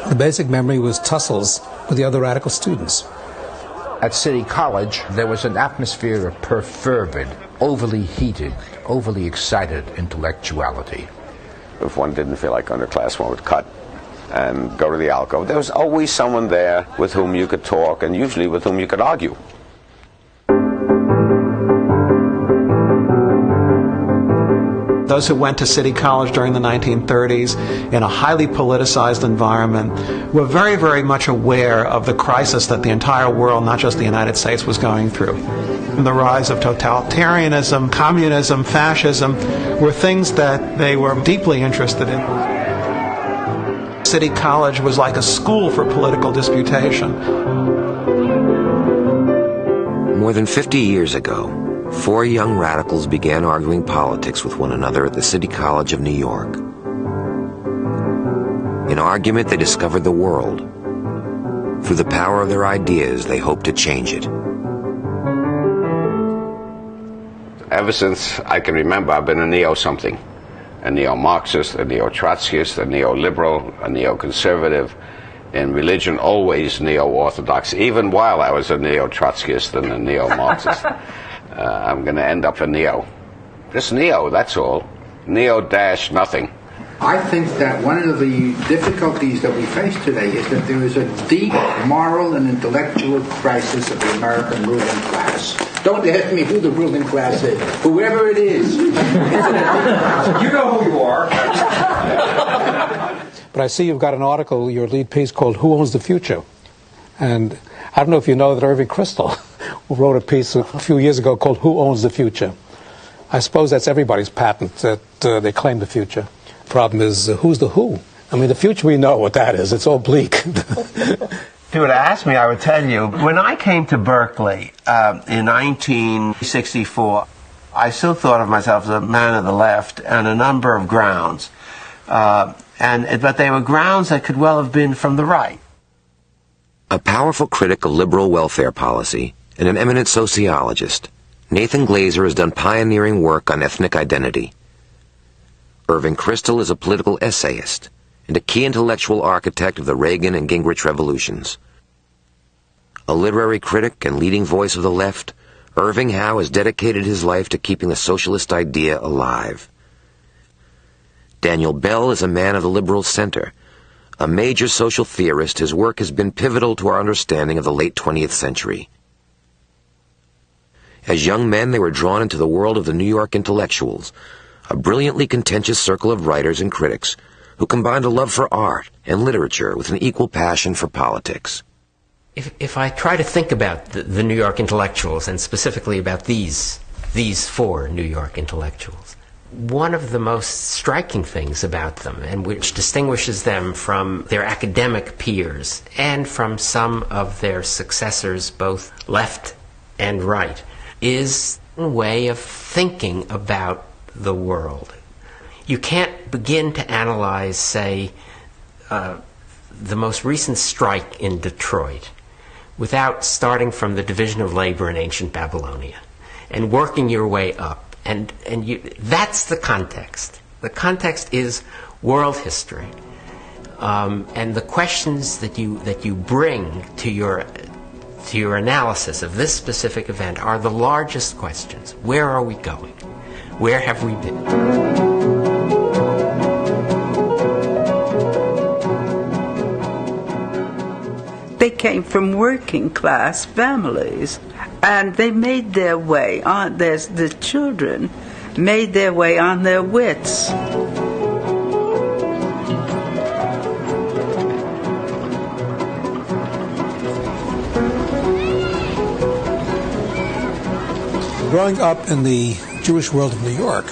The basic memory was tussles with the other radical students. At City College, there was an atmosphere of perfervid, overly heated, overly excited intellectuality. If one didn't feel like underclass, one would cut and go to the alcove. There was always someone there with whom you could talk, and usually with whom you could argue. Those who went to City College during the 1930s in a highly politicized environment were very, very much aware of the crisis that the entire world, not just the United States, was going through. The rise of totalitarianism, communism, fascism were things that they were deeply interested in. City College was like a school for political disputation. More than 50 years ago, 4 young radicals began arguing politics with one another at the City College of New York. In argument, they discovered the world. Through the power of their ideas, they hoped to change it. Ever since I can remember, I've been a neo-something. A neo-Marxist, a neo-Trotskyist, a neo-liberal, a neo-conservative. In religion, always neo-Orthodox, even while I was a neo-Trotskyist and a neo-Marxist. I'm going to end up a neo. Just neo, that's all. Neo-nothing. I think that one of the difficulties that we face today is that there is a deep moral and intellectual crisis of the American ruling class. Don't ask me who the ruling class is. Whoever it is. You know who you are. But I see you've got an article, your lead piece, called Who Owns the Future? And I don't know if you know that Irving Kristol wrote a piece a few years ago called Who Owns the Future? I suppose that's everybody's patent, that they claim the future. Problem is, who's the who? I mean, the future, we know what that is. It's all bleak. If you were to ask me, I would tell you, when I came to Berkeley in 1964, I still thought of myself as a man of the left on a number of grounds. But they were grounds that could well have been from the right. A powerful critic of liberal welfare policy and an eminent sociologist, Nathan Glazer has done pioneering work on ethnic identity. Irving Kristol is a political essayist and a key intellectual architect of the Reagan and Gingrich revolutions. A literary critic and leading voice of the left, Irving Howe has dedicated his life to keeping the socialist idea alive. Daniel Bell is a man of the liberal center. A major social theorist, his work has been pivotal to our understanding of the late 20th century. As young men, they were drawn into the world of the New York intellectuals, a brilliantly contentious circle of writers and critics who combined a love for art and literature with an equal passion for politics. If I try to think about the New York intellectuals, and specifically about these 4 New York intellectuals, one of the most striking things about them, and which distinguishes them from their academic peers and from some of their successors, both left and right, is a way of thinking about the world. You can't begin to analyze, say, the most recent strike in Detroit without starting from the division of labor in ancient Babylonia and working your way up. And that's the context. The context is world history, and the questions that you bring to your analysis of this specific event are the largest questions. Where are we going? Where have we been? They came from working class families, and they made their way on. The children made their way on their wits. Growing up in the Jewish world of New York,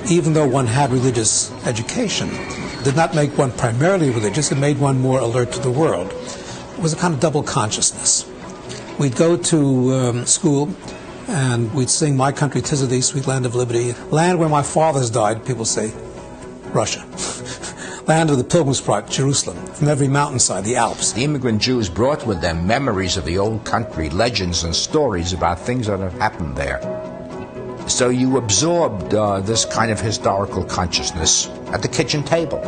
even though one had religious education, did not make one primarily religious. It made one more alert to the world. It was a kind of double consciousness. We'd go to school and we'd sing "My Country, 'Tis of Thee, Sweet Land of Liberty." Land where my fathers died, people say, Russia. Land of the Pilgrims brought, Jerusalem. From every mountainside, the Alps. The immigrant Jews brought with them memories of the old country, legends and stories about things that have happened there. So you absorbed this kind of historical consciousness at the kitchen table,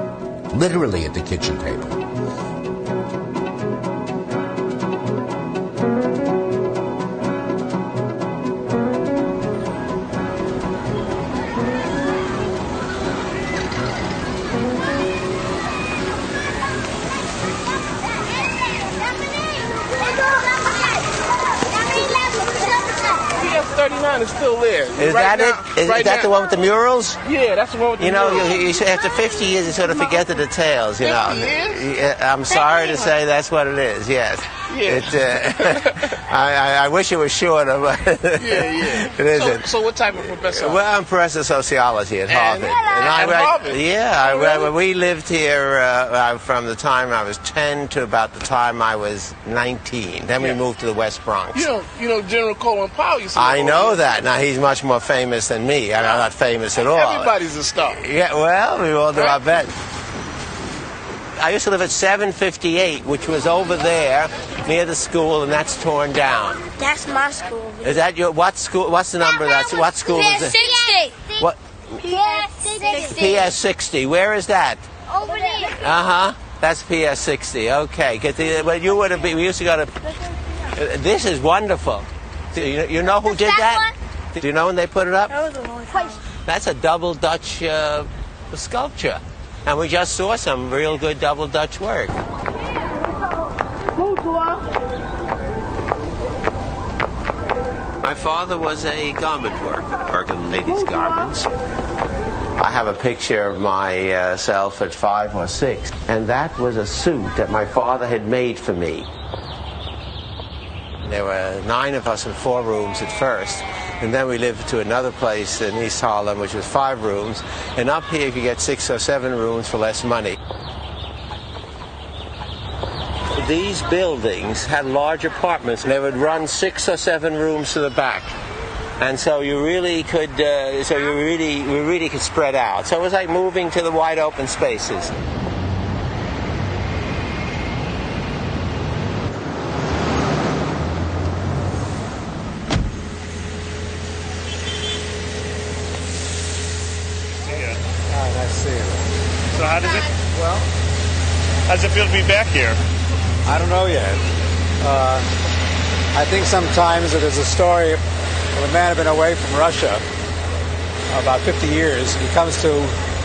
literally at the kitchen table. is still there. Is right that now, it? Is right that now, the one with the murals? Yeah, that's the one with the You know, murals. after 50 years, you sort of forget the details, you know. 50 years? Yeah, I'm sorry to say that's what it is, yes. Yeah. I wish it was shorter, but yeah. it isn't. So what type of professor? Well, I'm professor of sociology at Harvard. Harvard? Yeah, Oh, really? we lived here from the time I was 10 to about the time I was 19. Then we moved to the West Bronx. You know General Colin Powell used to I live know over there. that. Now, he's much more famous than me. I'm not famous at all. Everybody's a star. Yeah, well, we all do our best. I used to live at 758, which was over there near the school, and that's torn down. That's my school. Is that your, what school, what's the number that's, what school is it? 60. What? PS 60. Where is that? Over there. Uh-huh. That's PS 60. Okay. Well, you would have been, we used to go to, this is wonderful. You know who did that? Do you know when they put it up? That's a double Dutch sculpture. And we just saw some real good double Dutch work. My father was a garment worker, working ladies' garments. I have a picture of myself at 5 or 6, and that was a suit that my father had made for me. There were 9 of us in 4 rooms at first, and then we lived to another place in East Harlem, which was 5 rooms, and up here you could get 6 or 7 rooms for less money. These buildings had large apartments, and they would run 6 or 7 rooms to the back. And so you really could, we really could spread out. So it was like moving to the wide open spaces. So how does it feel to be back here? I don't know yet. I think sometimes there's a story of a man who had been away from Russia about 50 years. He comes to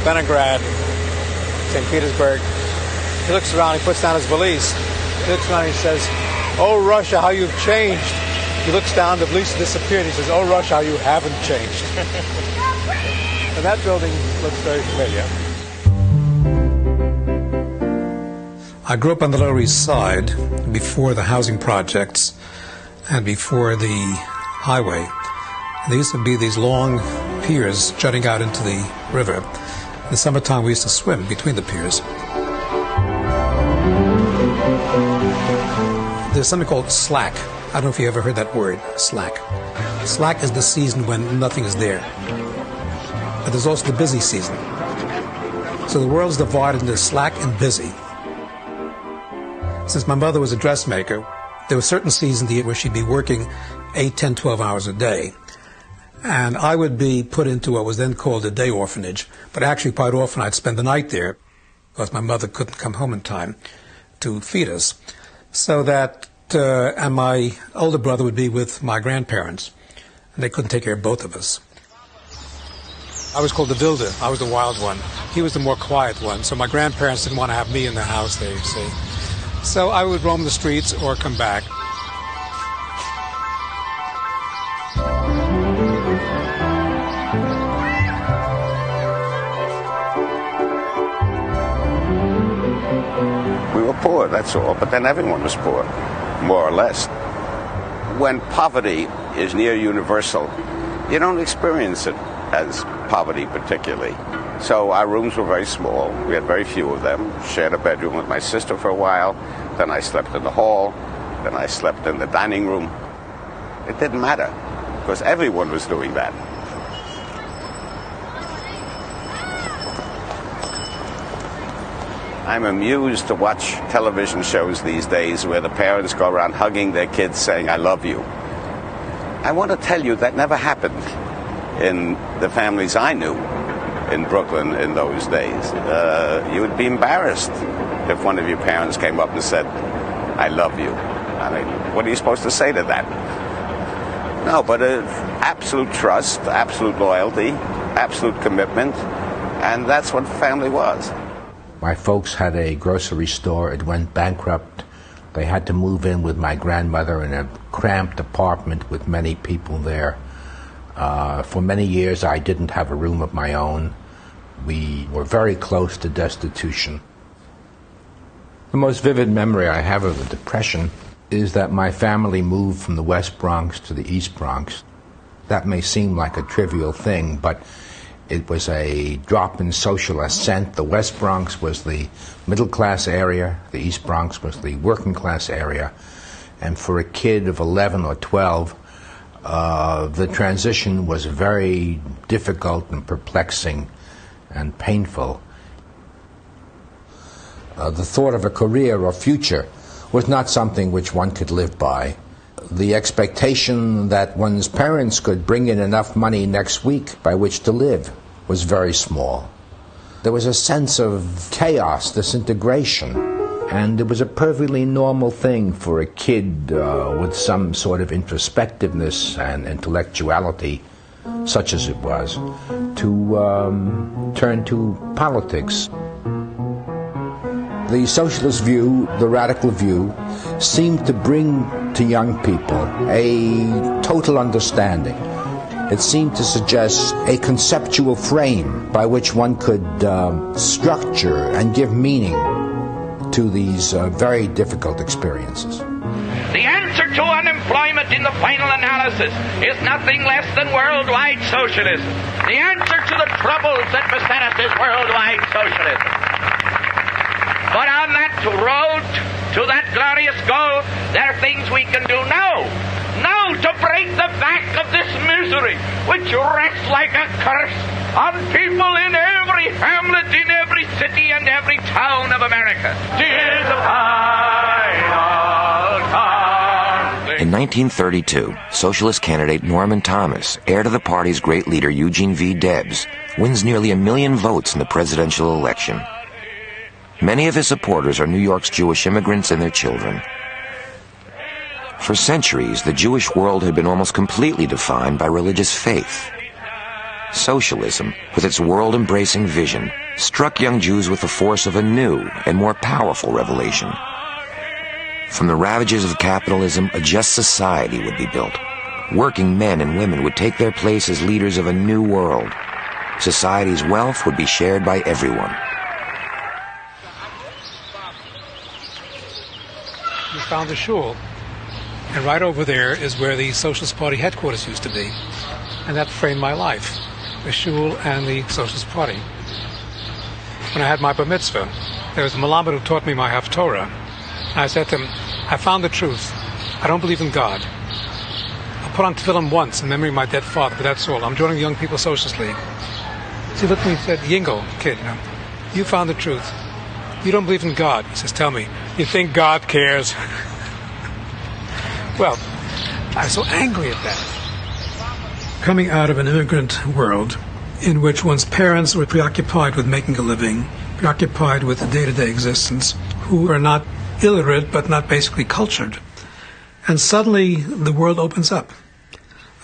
Leningrad, St. Petersburg. He looks around, he puts down his valise. He looks around and he says, "Oh, Russia, how you've changed." He looks down, the valise disappeared. He says, "Oh, Russia, how you haven't changed." And that building looks very familiar. I grew up on the Lower East Side before the housing projects and before the highway. There used to be these long piers jutting out into the river. In the summertime, we used to swim between the piers. There's something called slack. I don't know if you ever heard that word, slack. Slack is the season when nothing is there. But there's also the busy season. So the world's divided into slack and busy. Since my mother was a dressmaker, there were certain seasons of the year where she'd be working 8, 10, 12 hours a day. And I would be put into what was then called a day orphanage, but actually quite often I'd spend the night there because my mother couldn't come home in time to feed us. So that, and my older brother would be with my grandparents, and they couldn't take care of both of us. I was called the Wilde. I was the wild one. He was the more quiet one, so my grandparents didn't want to have me in the house there, you see. So I would roam the streets or come back. We were poor, that's all, but then everyone was poor, more or less. When poverty is near universal, you don't experience it as poverty particularly. So our rooms were very small. We had very few of them. Shared a bedroom with my sister for a while. Then I slept in the hall. Then I slept in the dining room. It didn't matter because everyone was doing that. I'm amused to watch television shows these days where the parents go around hugging their kids saying, "I love you." I want to tell you that never happened in the families I knew in Brooklyn in those days. You would be embarrassed if one of your parents came up and said, "I love you." I mean, what are you supposed to say to that? No, but absolute trust, absolute loyalty, absolute commitment, and that's what family was. My folks had a grocery store. It went bankrupt. They had to move in with my grandmother in a cramped apartment with many people there. For many years, I didn't have a room of my own. We were very close to destitution. The most vivid memory I have of the Depression is that my family moved from the West Bronx to the East Bronx. That may seem like a trivial thing, but it was a drop in social ascent. The West Bronx was the middle-class area. The East Bronx was the working-class area. And for a kid of 11 or 12, the transition was very difficult and perplexing and painful. The thought of a career or future was not something which one could live by. The expectation that one's parents could bring in enough money next week by which to live was very small. There was a sense of chaos, disintegration, and it was a perfectly normal thing for a kid with some sort of introspectiveness and intellectuality, such as it was, to turn to politics. The socialist view, the radical view, seemed to bring to young people a total understanding. It seemed to suggest a conceptual frame by which one could structure and give meaning to these very difficult experiences. The answer to unemployment in the final analysis is nothing less than worldwide socialism. The answer to the troubles that beset us is worldwide socialism. But on that road to that glorious goal, there are things we can do now. Now to break the back of this misery, which rests like a curse on people in every hamlet, in every city, and every town of America. Tis the final conflict. In 1932, socialist candidate Norman Thomas, heir to the party's great leader Eugene V. Debs, wins nearly 1 million votes in the presidential election. Many of his supporters are New York's Jewish immigrants and their children. For centuries, the Jewish world had been almost completely defined by religious faith. Socialism, with its world-embracing vision, struck young Jews with the force of a new and more powerful revelation. From the ravages of capitalism, a just society would be built. Working men and women would take their place as leaders of a new world. Society's wealth would be shared by everyone. We found a shul, and right over there is where the Socialist Party headquarters used to be, and that framed my life, the shul and the Socialist Party. When I had my bar mitzvah, there was a Malamed who taught me my Haftorah, and I said to him, I found the truth. I don't believe in God. I put on tefillin once in memory of my dead father, but that's all. I'm joining the Young People's Socialist League. So he looked at me and said, Yingo, kid, you found the truth. You don't believe in God. He says, tell me, you think God cares? Well, I was so angry at that. Coming out of an immigrant world in which one's parents were preoccupied with making a living, preoccupied with the day-to-day existence, who are not illiterate but not basically cultured, and suddenly the world opens up.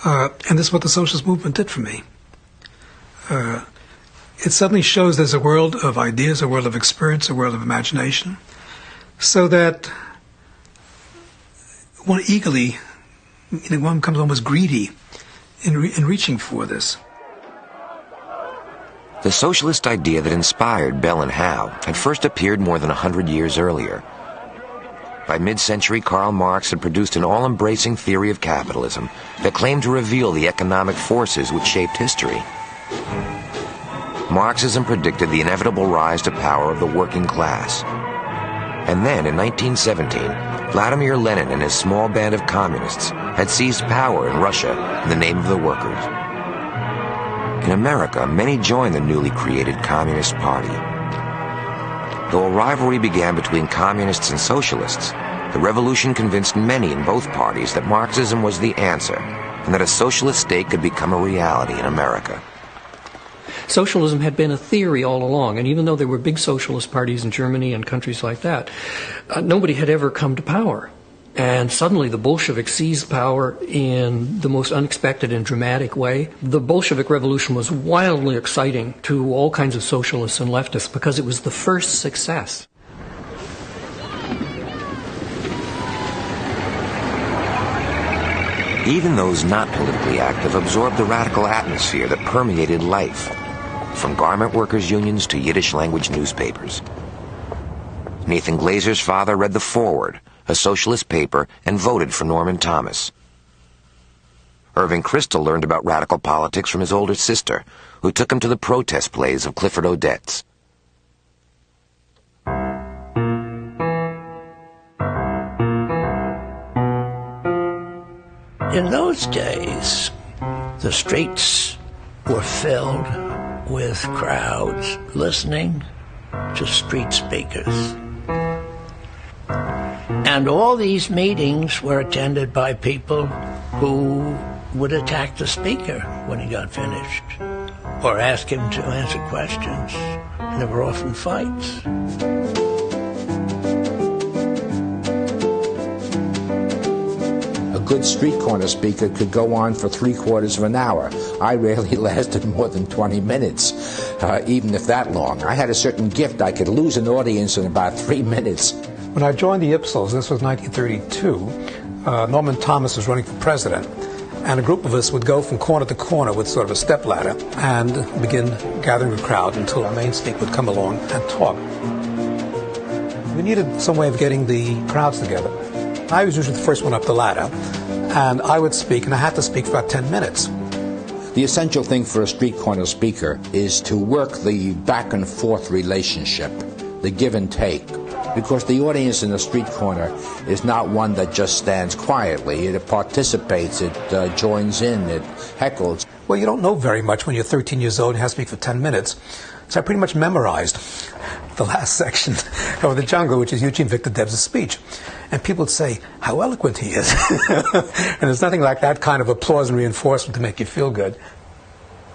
And this is what the socialist movement did for me. It suddenly shows there's a world of ideas, a world of experience, a world of imagination, so that one eagerly, one becomes almost greedy in reaching for this. The socialist idea that inspired Bell and Howe had first appeared more than 100 years earlier. By mid-century, Karl Marx had produced an all-embracing theory of capitalism that claimed to reveal the economic forces which shaped history. Marxism predicted the inevitable rise to power of the working class. And then, in 1917, Vladimir Lenin and his small band of communists had seized power in Russia in the name of the workers. In America, many joined the newly created Communist Party. Though a rivalry began between communists and socialists, the revolution convinced many in both parties that Marxism was the answer and that a socialist state could become a reality in America. Socialism had been a theory all along, and even though there were big socialist parties in Germany and countries like that, nobody had ever come to power. And suddenly the Bolsheviks seized power in the most unexpected and dramatic way. The Bolshevik Revolution was wildly exciting to all kinds of socialists and leftists because it was the first success. Even those not politically active absorbed the radical atmosphere that permeated life, from garment workers' unions to Yiddish language newspapers. Nathan Glazer's father read the Forward, a socialist paper, and voted for Norman Thomas. Irving Kristol learned about radical politics from his older sister, who took him to the protest plays of Clifford Odets. In those days, the streets were filled with crowds listening to street speakers. And all these meetings were attended by people who would attack the speaker when he got finished, or ask him to answer questions. And there were often fights. A good street corner speaker could go on for 3/4 of an hour. I rarely lasted more than 20 minutes, even if that long. I had a certain gift. I could lose an audience in about 3 minutes. When I joined the Ipsos, this was 1932, Norman Thomas was running for president, and a group of us would go from corner to corner with sort of a stepladder and begin gathering a crowd until our main speaker would come along and talk. We needed some way of getting the crowds together. I was usually the first one up the ladder, and I would speak, and I had to speak for about 10 minutes. The essential thing for a street corner speaker is to work the back and forth relationship, the give and take. Because the audience in the street corner is not one that just stands quietly. It participates, it joins in, it heckles. Well, you don't know very much when you're 13 years old and have to speak for 10 minutes. So I pretty much memorized the last section of The Jungle, which is Eugene Victor Debs' speech. And people would say, how eloquent he is. And there's nothing like that kind of applause and reinforcement to make you feel good.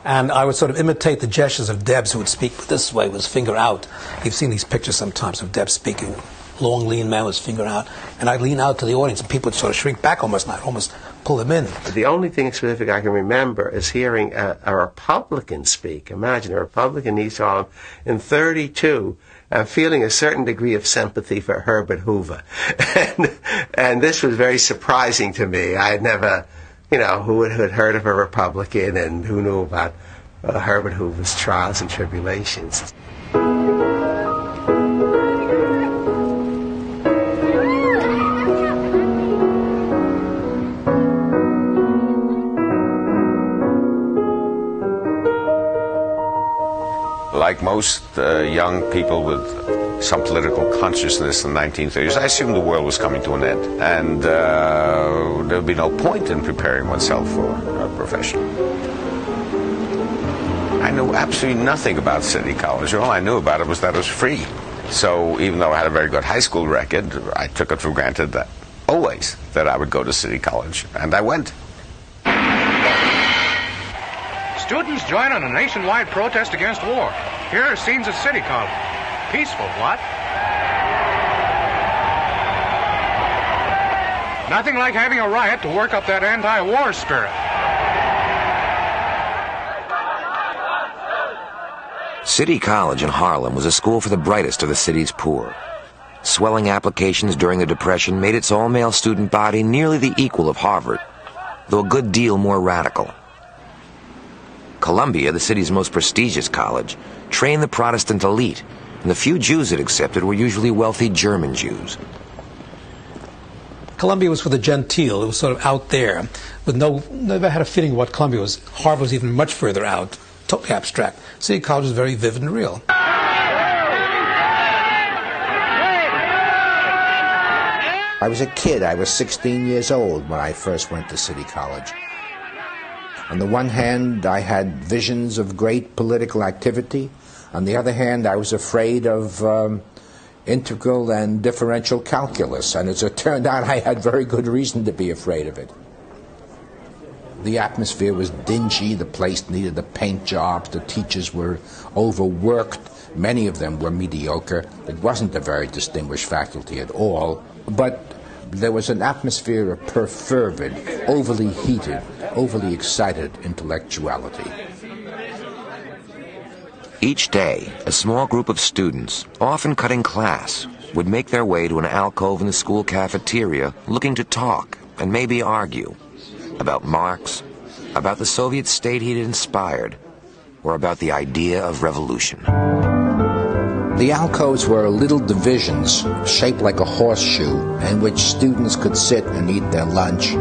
And I would sort of imitate the gestures of Debs, who would speak this way with his finger out. You've seen these pictures sometimes of Debs speaking, long, lean man with his finger out. And I'd lean out to the audience, and people would sort of shrink back almost, and I'd almost pull them in. The only thing specific I can remember is hearing a Republican speak. Imagine a Republican in East Harlem in 1932, feeling a certain degree of sympathy for Herbert Hoover. And this was very surprising to me. I had never... who had heard of a Republican and who knew about Herbert Hoover's trials and tribulations. Like most young people with some political consciousness in the 1930s, I assumed the world was coming to an end, and there would be no point in preparing oneself for a profession. I knew absolutely nothing about City College. All I knew about it was that it was free. So even though I had a very good high school record, I took it for granted that always that I would go to City College, and I went. Students join in a nationwide protest against war. Here are scenes at City College. Peaceful, what? Nothing like having a riot to work up that anti-war spirit. City College in Harlem was a school for the brightest of the city's poor. Swelling applications during the Depression made its all-male student body nearly the equal of Harvard, though a good deal more radical. Columbia, the city's most prestigious college, trained the Protestant elite, and the few Jews it accepted were usually wealthy German Jews. Columbia was for the genteel. It was sort of out there, with never had a feeling what Columbia was. Harvard was even much further out, totally abstract. City College was very vivid and real. I was a kid. I was 16 years old when I first went to City College. On the one hand, I had visions of great political activity. On the other hand, I was afraid of integral and differential calculus, and as it turned out, I had very good reason to be afraid of it. The atmosphere was dingy, the place needed the paint jobs, the teachers were overworked, many of them were mediocre. It wasn't a very distinguished faculty at all, but there was an atmosphere of perfervid, overly heated, overly excited intellectuality. Each day, a small group of students, often cutting class, would make their way to an alcove in the school cafeteria looking to talk and maybe argue. about Marx, about the Soviet state he'd inspired, or about the idea of revolution. The alcoves were little divisions shaped like a horseshoe in which students could sit and eat their lunch.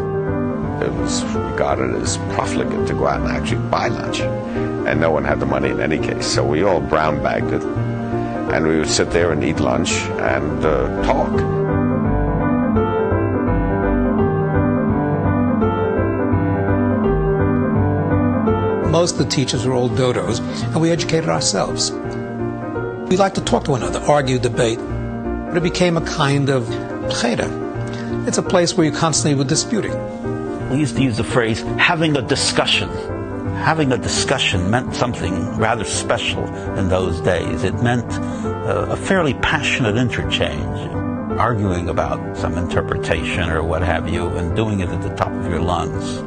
It was regarded as profligate to go out and actually buy lunch, and no one had the money in any case, so we all brown bagged it, and we would sit there and eat lunch and talk. Most of the teachers were old dodos, and we educated ourselves. We liked to talk to one another, argue, debate, but it became a kind of cheder. It's a place where you constantly were disputing. We used to use the phrase, having a discussion. Having a discussion meant something rather special in those days. It meant a fairly passionate interchange, arguing about some interpretation or what have you, and doing it at the top of your lungs.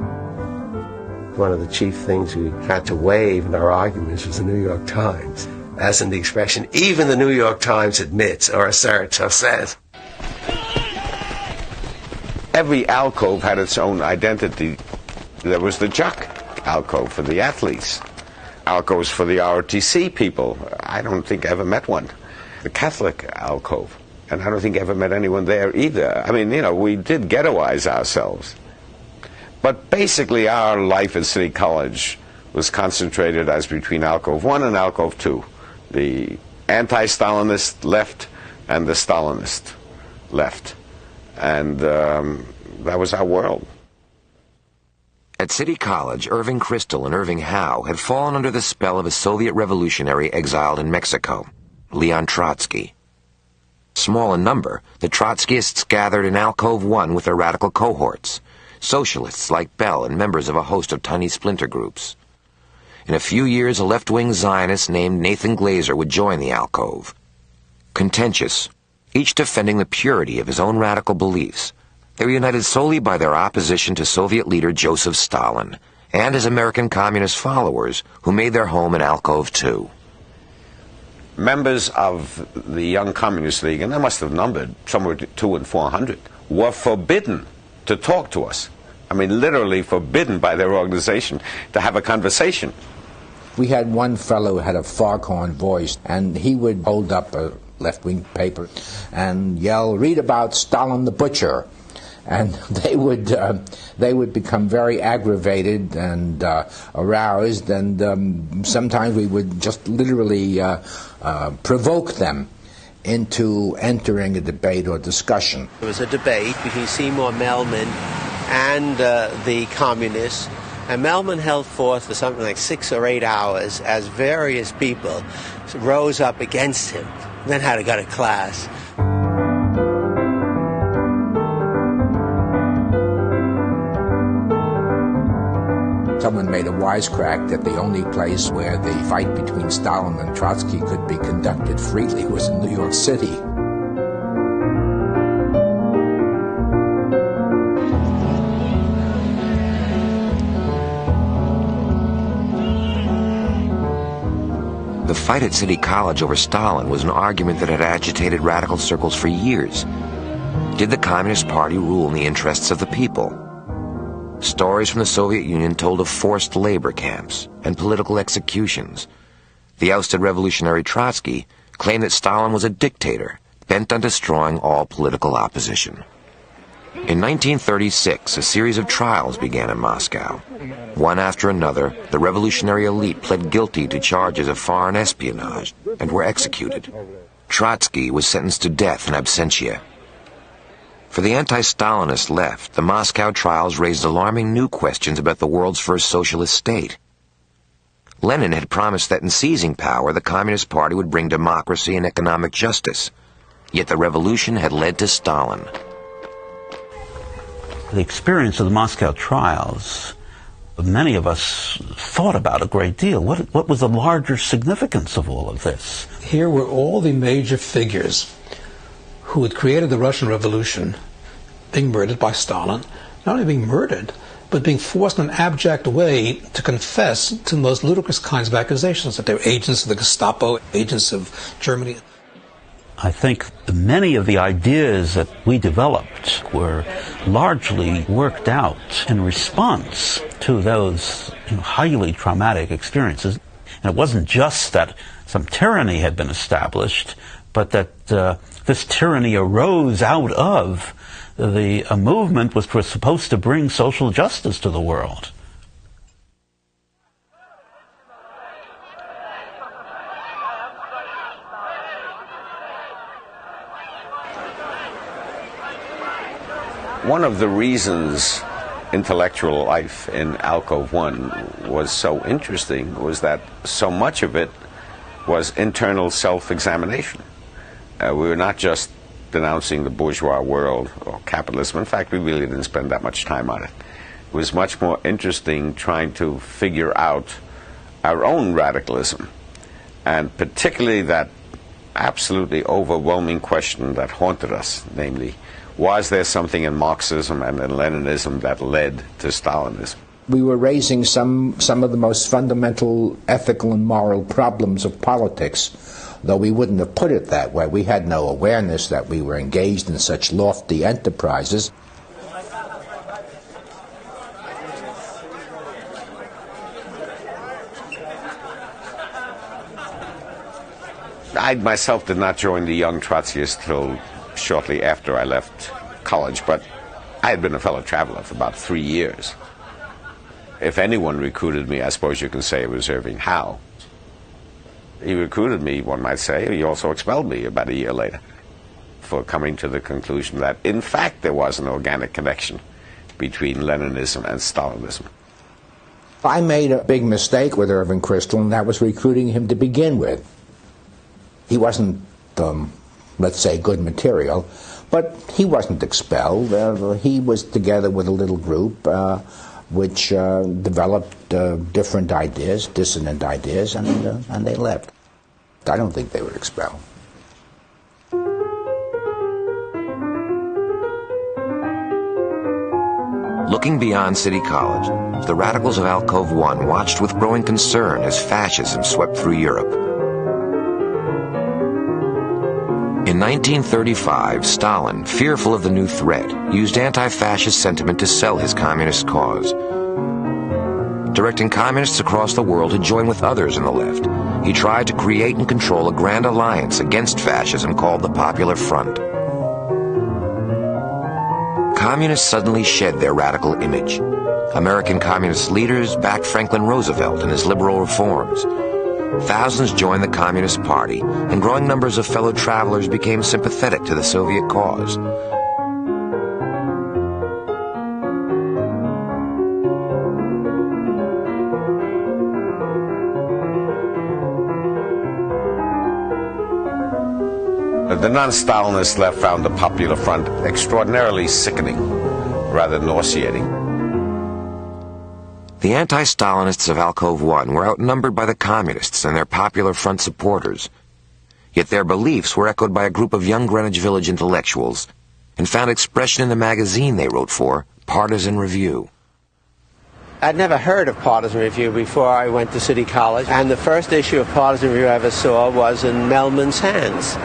One of the chief things we had to waive in our arguments was the New York Times. As in the expression, even the New York Times admits, or asserts, or says. Every alcove had its own identity. There was the jock alcove for the athletes, alcoves for the ROTC people. I don't think I ever met one. The Catholic alcove, and I don't think I ever met anyone there either. I mean, you know, we did ghettoize ourselves. But basically our life at City College was concentrated as between Alcove 1 and Alcove 2. The anti-Stalinist left and the Stalinist left. And that was our world. At City College, Irving Kristol and Irving Howe had fallen under the spell of a Soviet revolutionary exiled in Mexico, Leon Trotsky. Small in number, the Trotskyists gathered in Alcove 1 with their radical cohorts, socialists like Bell and members of a host of tiny splinter groups. In a few years, a left-wing Zionist named Nathan Glazer would join the alcove. Contentious, each defending the purity of his own radical beliefs, they were united solely by their opposition to Soviet leader Joseph Stalin and his American communist followers who made their home in Alcove 2. Members of the Young Communist League, and they must have numbered somewhere between 200 and 400, were forbidden to talk to us. I mean, literally forbidden by their organization to have a conversation. We had one fellow who had a foghorn voice, and he would hold up a left-wing paper and yell, "Read about Stalin the Butcher." And they would become very aggravated and aroused, and sometimes we would just literally provoke them into entering a debate or discussion. There was a debate between Seymour Melman and the communists, and Melman held forth for something like 6 or 8 hours as various people rose up against him, then had to go to class. Someone made a wisecrack that the only place where the fight between Stalin and Trotsky could be conducted freely was in New York City. The fight at City College over Stalin was an argument that had agitated radical circles for years. Did the Communist Party rule in the interests of the people? Stories from the Soviet Union told of forced labor camps and political executions. The ousted revolutionary Trotsky claimed that Stalin was a dictator bent on destroying all political opposition. In 1936, a series of trials began in Moscow. One after another, the revolutionary elite pled guilty to charges of foreign espionage and were executed. Trotsky was sentenced to death in absentia. For the anti-Stalinist left, the Moscow trials raised alarming new questions about the world's first socialist state. Lenin had promised that in seizing power, the Communist Party would bring democracy and economic justice. Yet the revolution had led to Stalin. The experience of the Moscow trials, many of us thought about a great deal. What was the larger significance of all of this? Here were all the major figures who had created the Russian Revolution being murdered by Stalin, not only being murdered, but being forced in an abject way to confess to the most ludicrous kinds of accusations, that they were agents of the Gestapo, agents of Germany. I think many of the ideas that we developed were largely worked out in response to those highly traumatic experiences. And it wasn't just that some tyranny had been established, but that this tyranny arose out of a movement which was supposed to bring social justice to the world. One of the reasons intellectual life in Alcove 1 was so interesting was that so much of it was internal self-examination. We were not just denouncing the bourgeois world or capitalism. In fact, we really didn't spend that much time on it. It was much more interesting trying to figure out our own radicalism, and particularly that absolutely overwhelming question that haunted us, namely, was there something in Marxism and in Leninism that led to Stalinism? We were raising some of the most fundamental ethical and moral problems of politics, though we wouldn't have put it that way. We had no awareness that we were engaged in such lofty enterprises. I myself did not join the Young Trotskyists till shortly after I left college, but I had been a fellow traveler for about 3 years. If anyone recruited me, I suppose you can say it was Irving Howe. He recruited me, one might say. He also expelled me about a year later for coming to the conclusion that, in fact, there was an organic connection between Leninism and Stalinism. I made a big mistake with Irving Kristol, and that was recruiting him to begin with. He wasn't, let's say, good material, but he wasn't expelled. He was together with a little group which developed different ideas, dissonant ideas, and they left. I don't think they were expelled. Looking beyond City College, the radicals of Alcove 1 watched with growing concern as fascism swept through Europe. In 1935, Stalin, fearful of the new threat, used anti-fascist sentiment to sell his communist cause. Directing communists across the world to join with others in the left, he tried to create and control a grand alliance against fascism called the Popular Front. Communists suddenly shed their radical image. American communist leaders backed Franklin Roosevelt and his liberal reforms. Thousands joined the Communist Party, and growing numbers of fellow travelers became sympathetic to the Soviet cause. The non-Stalinists left found the Popular Front extraordinarily sickening, rather nauseating. The anti-Stalinists of Alcove 1 were outnumbered by the Communists and their Popular Front supporters. Yet their beliefs were echoed by a group of young Greenwich Village intellectuals and found expression in the magazine they wrote for, Partisan Review. I'd never heard of Partisan Review before I went to City College, and the first issue of Partisan Review I ever saw was in Melman's hands.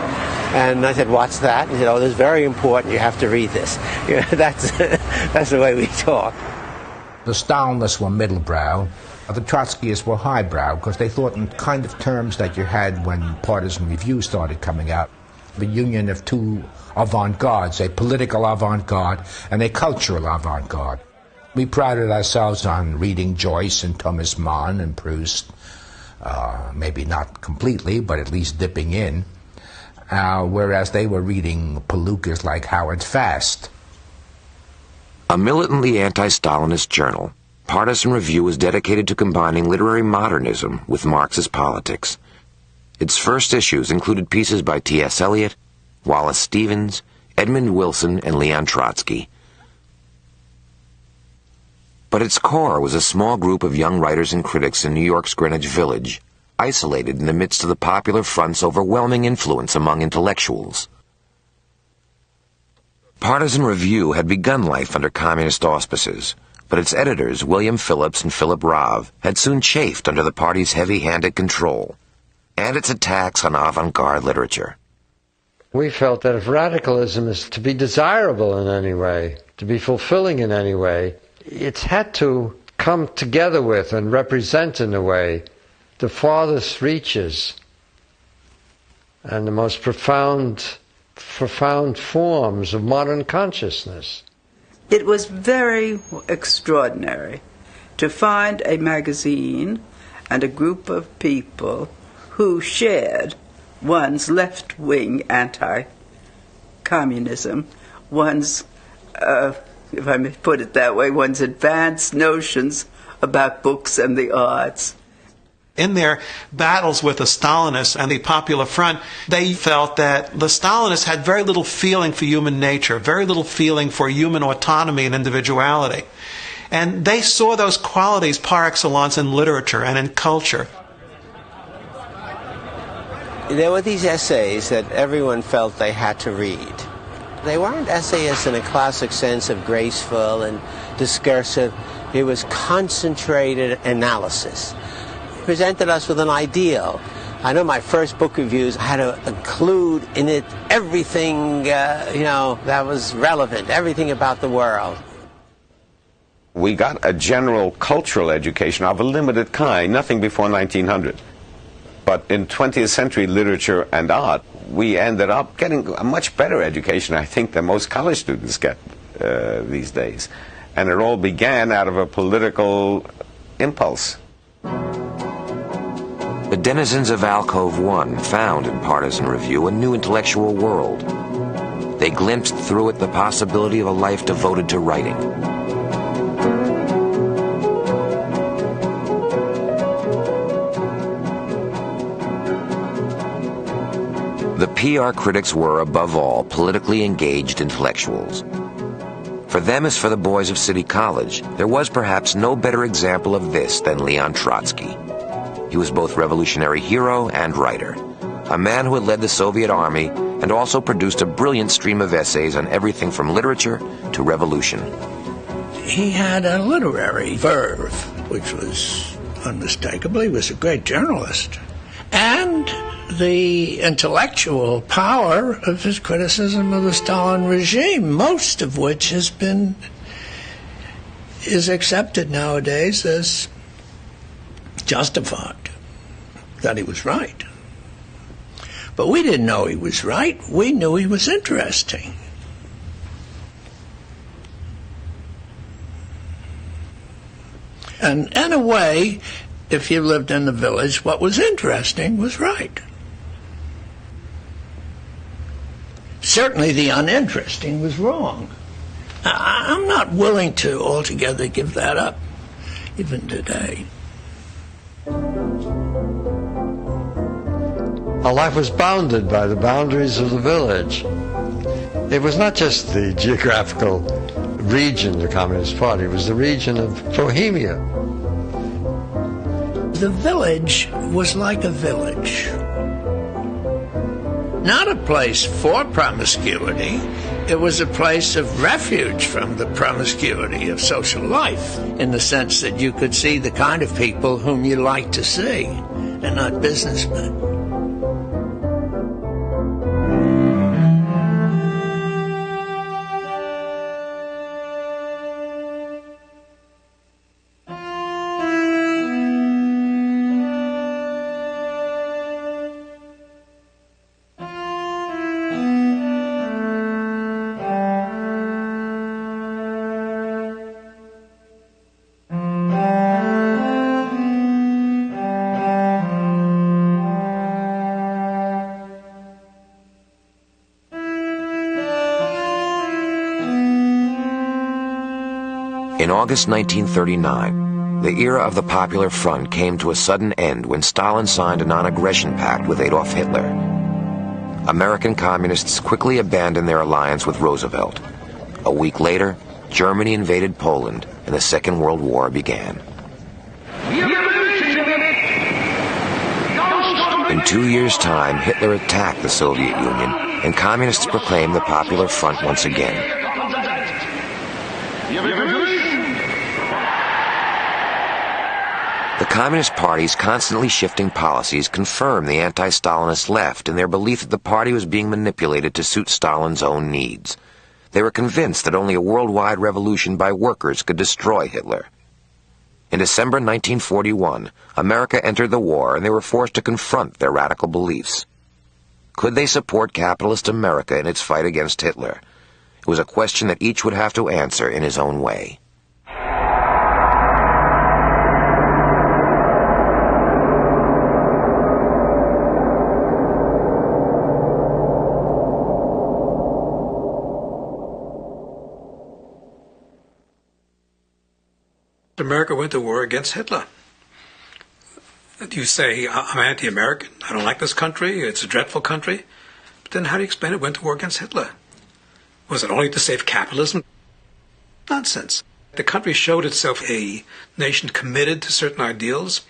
And I said, "What's that?" And he said, "Oh, this is very important. You have to read this." You know, that's the way we talk. The Stalinists were middlebrow. The Trotskyists were highbrow because they thought in kind of terms that you had when Partisan Review started coming out. The union of two avant-gardes, a political avant-garde and a cultural avant-garde. We prided ourselves on reading Joyce and Thomas Mann and Proust, maybe not completely, but at least dipping in, whereas they were reading palookas like Howard Fast. A militantly anti-Stalinist journal, Partisan Review was dedicated to combining literary modernism with Marxist politics. Its first issues included pieces by T.S. Eliot, Wallace Stevens, Edmund Wilson, and Leon Trotsky. But its core was a small group of young writers and critics in New York's Greenwich Village, isolated in the midst of the Popular Front's overwhelming influence among intellectuals. Partisan Review had begun life under communist auspices, but its editors, William Phillips and Philip Rov, had soon chafed under the party's heavy-handed control and its attacks on avant-garde literature. We felt that if radicalism is to be desirable in any way, to be fulfilling in any way, it's had to come together with and represent in a way the farthest reaches and the most profound forms of modern consciousness. It was very extraordinary to find a magazine and a group of people who shared one's left-wing anti-communism, one's, if I may put it that way, one's advanced notions about books and the arts. In their battles with the Stalinists and the Popular Front, they felt that the Stalinists had very little feeling for human nature, very little feeling for human autonomy and individuality. And they saw those qualities par excellence in literature and in culture. There were these essays that everyone felt they had to read. They weren't essayists in a classic sense of graceful and discursive. It was concentrated analysis. It presented us with an ideal. I know my first book reviews had to include in it everything, that was relevant, everything about the world. We got a general cultural education of a limited kind, nothing before 1900. But in 20th century literature and art, we ended up getting a much better education, I think, than most college students get these days. And it all began out of a political impulse. The denizens of Alcove 1 found in Partisan Review a new intellectual world. They glimpsed through it the possibility of a life devoted to writing. The PR critics were, above all, politically engaged intellectuals. For them, as for the boys of City College, there was perhaps no better example of this than Leon Trotsky. He was both revolutionary hero and writer, a man who had led the Soviet army and also produced a brilliant stream of essays on everything from literature to revolution. He had a literary verve, which was unmistakably was a great journalist, and the intellectual power of his criticism of the Stalin regime, most of which is accepted nowadays as justified, that he was right. But we didn't know he was right. We knew he was interesting. And in a way, if you lived in the village, what was interesting was right. Certainly the uninteresting was wrong. I'm not willing to altogether give that up, even today. Our life was bounded by the boundaries of the village. It was not just the geographical region of the Communist Party, it was the region of Bohemia. The village was like a village. Not a place for promiscuity. It was a place of refuge from the promiscuity of social life, in the sense that you could see the kind of people whom you like to see, and not businessmen. In August 1939, the era of the Popular Front came to a sudden end when Stalin signed a non-aggression pact with Adolf Hitler. American communists quickly abandoned their alliance with Roosevelt. A week later, Germany invaded Poland, and the Second World War began. In 2 years' time, Hitler attacked the Soviet Union, and communists proclaimed the Popular Front once again. The Communist Party's constantly shifting policies confirmed the anti-Stalinist left in their belief that the party was being manipulated to suit Stalin's own needs. They were convinced that only a worldwide revolution by workers could destroy Hitler. In December 1941, America entered the war, and they were forced to confront their radical beliefs. Could they support capitalist America in its fight against Hitler? It was a question that each would have to answer in his own way. America went to war against Hitler. You say, I'm anti-American, I don't like this country, it's a dreadful country. But then how do you explain it went to war against Hitler? Was it only to save capitalism? Nonsense. The country showed itself a nation committed to certain ideals.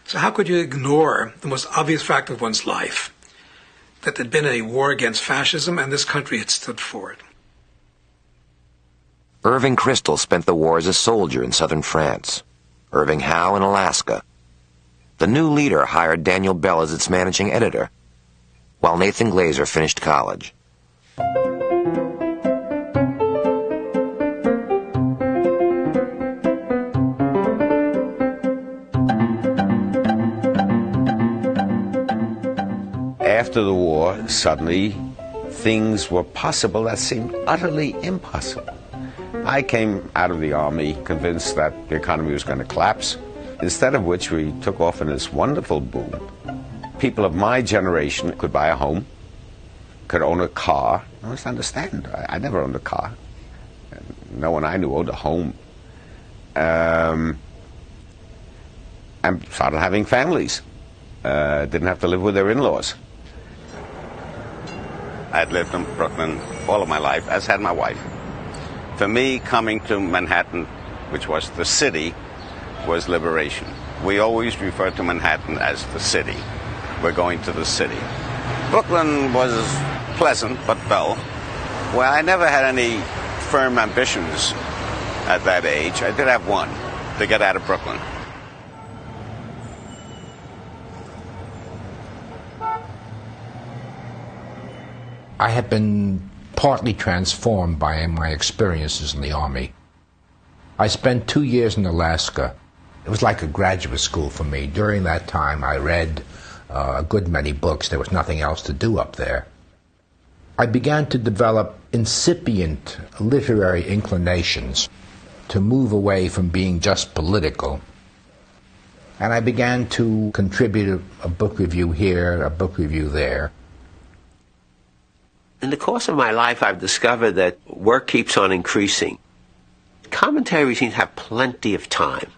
So how could you ignore the most obvious fact of one's life? That there'd been a war against fascism and this country had stood for it. Irving Kristol spent the war as a soldier in southern France. Irving Howe in Alaska. The new leader hired Daniel Bell as its managing editor, while Nathan Glazer finished college. After the war, suddenly, things were possible that seemed utterly impossible. I came out of the Army convinced that the economy was going to collapse, instead of which we took off in this wonderful boom. People of my generation could buy a home, could own a car. I must understand, I never owned a car. No one I knew owned a home. And started having families. Didn't have to live with their in-laws. I'd lived in Brooklyn all of my life, as had my wife. For me, coming to Manhattan, which was the city, was liberation. We always referred to Manhattan as the city. We're going to the city. Brooklyn was pleasant, but dull. Well, I never had any firm ambitions at that age. I did have one, to get out of Brooklyn. I had been partly transformed by my experiences in the Army. I spent 2 years in Alaska. It was like a graduate school for me. During that time, I read a good many books. There was nothing else to do up there. I began to develop incipient literary inclinations to move away from being just political. And I began to contribute a book review here, a book review there. In the course of my life, I've discovered that work keeps on increasing. Commentary seems to have plenty of time.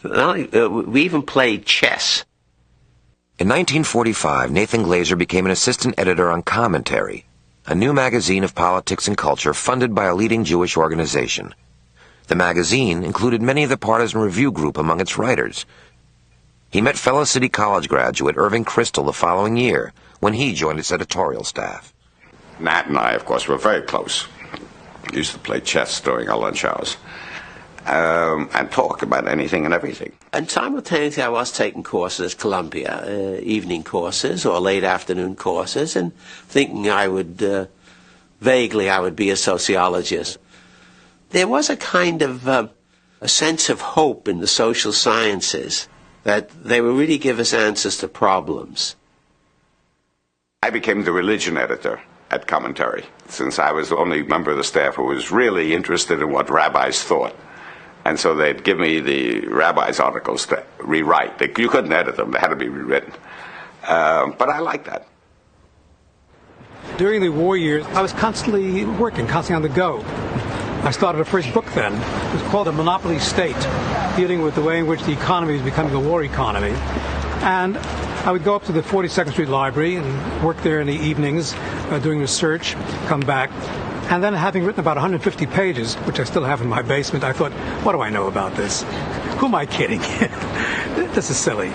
We even played chess. In 1945, Nathan Glazer became an assistant editor on Commentary, a new magazine of politics and culture funded by a leading Jewish organization. The magazine included many of the partisan review group among its writers. He met fellow City College graduate Irving Kristol the following year when he joined its editorial staff. Nat and I, of course, were very close. We used to play chess during our lunch hours and talk about anything and everything. And simultaneously, I was taking courses at Columbia, evening courses or late afternoon courses, and thinking I would, vaguely, I would be a sociologist. There was a kind of a sense of hope in the social sciences that they would really give us answers to problems. I became the religion editor at Commentary, since I was the only member of the staff who was really interested in what rabbis thought. And so they'd give me the rabbis' articles to rewrite. You couldn't edit them, they had to be rewritten. But I liked that. During the war years, I was constantly working, constantly on the go. I started a first book then. It was called The Monopoly State, dealing with the way in which the economy is becoming a war economy. And I would go up to the 42nd Street Library and work there in the evenings doing research, come back. And then having written about 150 pages, which I still have in my basement, I thought, what do I know about this? Who am I kidding? This is silly.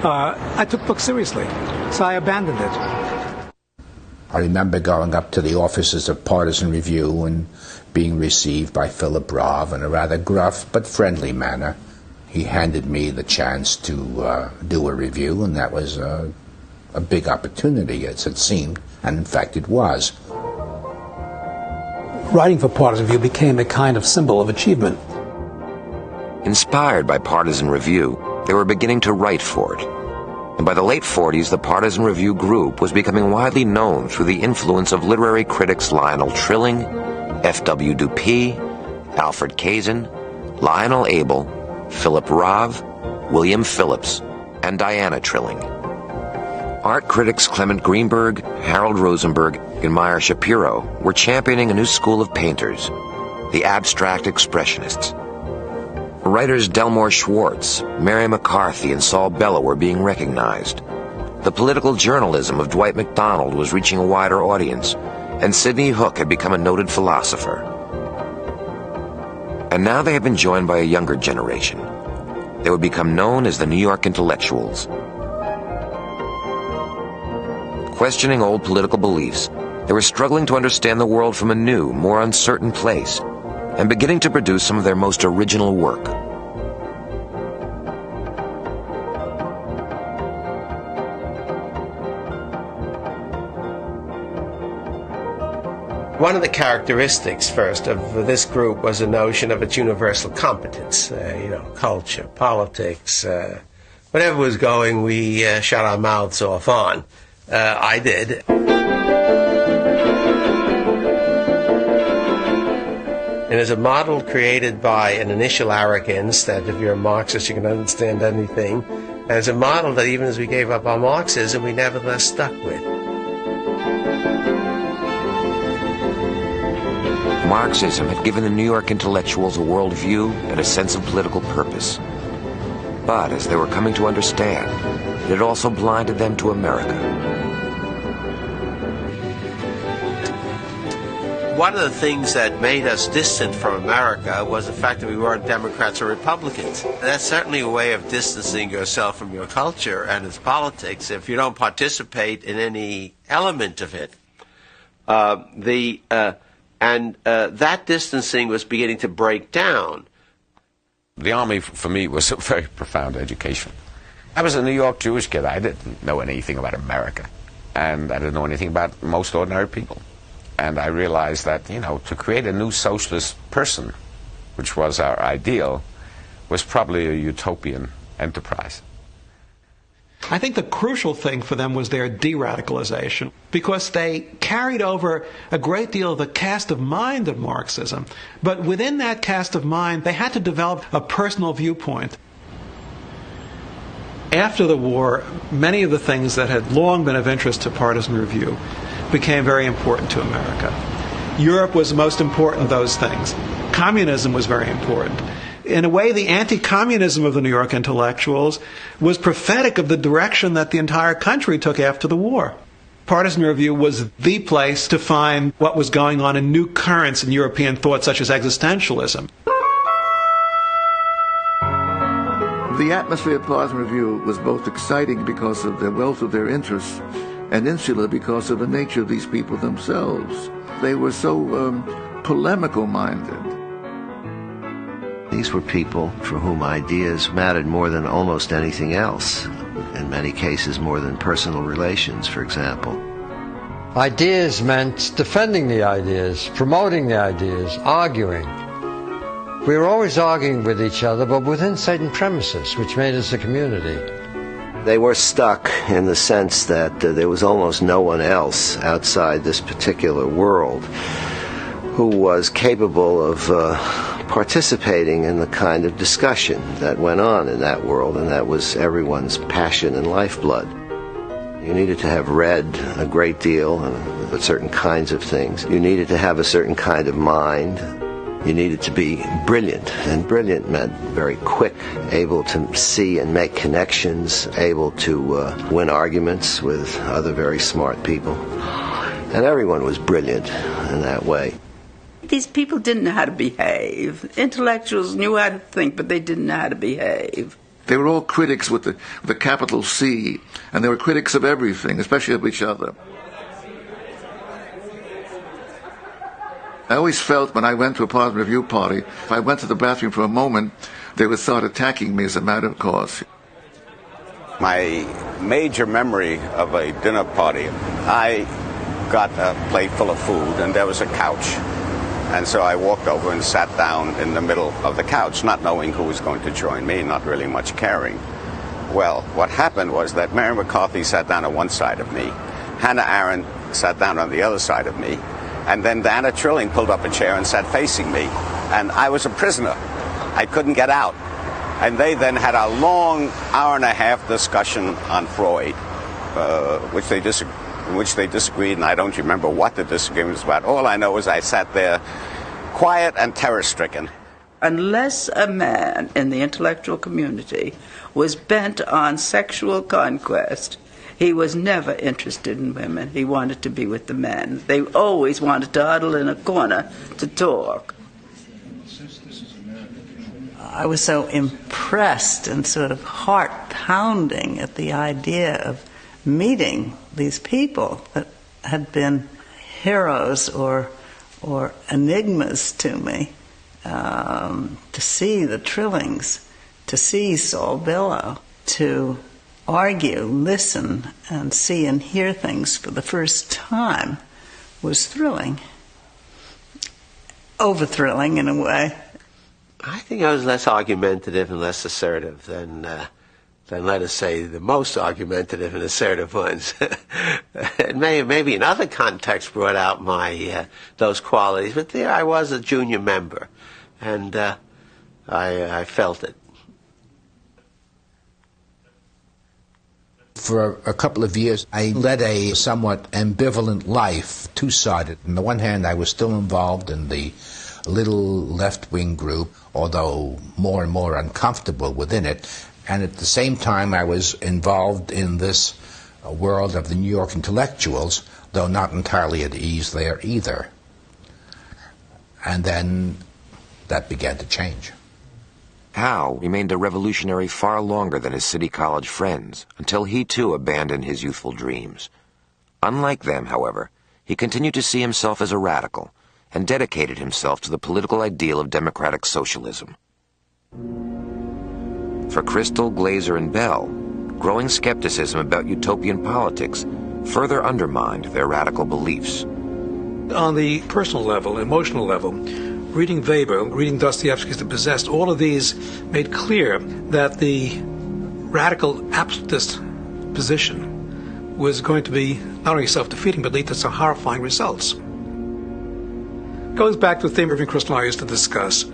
I took books seriously, so I abandoned it. I remember going up to the offices of Partisan Review and being received by Philip Roth in a rather gruff but friendly manner. he handed me the chance to do a review, and that was a big opportunity, as it seemed, and in fact it was. Writing for Partisan Review became a kind of symbol of achievement. Inspired by Partisan Review, they were beginning to write for it. And by the late 40s, the Partisan Review group was becoming widely known through the influence of literary critics Lionel Trilling, F.W. Dupee, Alfred Kazin, Lionel Abel, Philip Rave, William Phillips, and Diana Trilling. Art critics Clement Greenberg, Harold Rosenberg, and Meyer Shapiro were championing a new school of painters, the abstract expressionists. Writers Delmore Schwartz, Mary McCarthy, and Saul Bellow were being recognized. The political journalism of Dwight MacDonald was reaching a wider audience, and Sidney Hook had become a noted philosopher. And now they had been joined by a younger generation. They would become known as the New York Intellectuals. Questioning old political beliefs, they were struggling to understand the world from a new, more uncertain place, and beginning to produce some of their most original work. One of the characteristics, first, of this group was a notion of its universal competence. Culture, politics, whatever was going, we shut our mouths off on. I did. And as a model created by an initial arrogance that if you're a Marxist you can understand anything, as a model that even as we gave up our Marxism, we nevertheless stuck with. Marxism had given the New York intellectuals a worldview and a sense of political purpose. But as they were coming to understand, it had also blinded them to America. One of the things that made us distant from America was the fact that we weren't Democrats or Republicans. That's certainly a way of distancing yourself from your culture and its politics if you don't participate in any element of it. That distancing was beginning to break down. The Army, for me, was a very profound education. I was a New York Jewish kid. I didn't know anything about America, and I didn't know anything about most ordinary people. And I realized that, to create a new socialist person, which was our ideal, was probably a utopian enterprise. I think the crucial thing for them was their de-radicalization, because they carried over a great deal of the cast of mind of Marxism. But within that cast of mind, they had to develop a personal viewpoint. After the war, many of the things that had long been of interest to Partisan Review became very important to America. Europe was the most important of those things. Communism was very important. In a way, the anti-communism of the New York intellectuals was prophetic of the direction that the entire country took after the war. Partisan Review was the place to find what was going on in new currents in European thought, such as existentialism. The atmosphere of Partisan Review was both exciting because of the wealth of their interests and insular because of the nature of these people themselves. They were so polemical-minded. These were people for whom ideas mattered more than almost anything else, in many cases more than personal relations, for example. Ideas meant defending the ideas, promoting the ideas, arguing. We were always arguing with each other, but within certain premises, which made us a community. They were stuck in the sense that there was almost no one else outside this particular world who was capable of participating in the kind of discussion that went on in that world, and that was everyone's passion and lifeblood. You needed to have read a great deal about certain kinds of things. You needed to have a certain kind of mind. You needed to be brilliant, and brilliant meant very quick, able to see and make connections, able to win arguments with other very smart people. And everyone was brilliant in that way. These people didn't know how to behave. Intellectuals knew how to think, but they didn't know how to behave. They were all critics with the capital C, and they were critics of everything, especially of each other. I always felt when I went to a Partisan Review party, if I went to the bathroom for a moment, they would start attacking me as a matter of course. My major memory of a dinner party, I got a plate full of food and there was a couch. And so I walked over and sat down in the middle of the couch, not knowing who was going to join me, not really much caring. Well, what happened was that Mary McCarthy sat down on one side of me, Hannah Arendt sat down on the other side of me, and then Diana Trilling pulled up a chair and sat facing me. And I was a prisoner. I couldn't get out. And they then had a long hour-and-a-half discussion on Freud, which they disagreed, and I don't remember what the disagreement was about. All I know is I sat there quiet and terror-stricken. Unless a man in the intellectual community was bent on sexual conquest, he was never interested in women. He wanted to be with the men. They always wanted to huddle in a corner to talk. I was so impressed and sort of heart-pounding at the idea of meeting these people that had been heroes or enigmas to me, to see the Trillings, to see Saul Bellow, to argue, listen, and see and hear things for the first time was thrilling. Over-thrilling in a way. I think I was less argumentative and less assertive than let us say, the most argumentative and assertive ones. It maybe in other contexts brought out my those qualities, but there I was, a junior member, and I felt it. For a couple of years, I led a somewhat ambivalent life, two-sided. On the one hand, I was still involved in the little left-wing group, although more and more uncomfortable within it. And at the same time, I was involved in this world of the New York intellectuals, though not entirely at ease there either. And then that began to change. Howe remained a revolutionary far longer than his City College friends, until he too abandoned his youthful dreams. Unlike them, however, he continued to see himself as a radical, and dedicated himself to the political ideal of democratic socialism. For Crystal, Glaser, and Bell, growing skepticism about utopian politics further undermined their radical beliefs. On the personal level, emotional level, reading Weber, reading Dostoevsky's The Possessed, all of these made clear that the radical absolutist position was going to be not only self-defeating, but lead to some horrifying results. Goes back to the theme Irving Kristol and I used to discuss,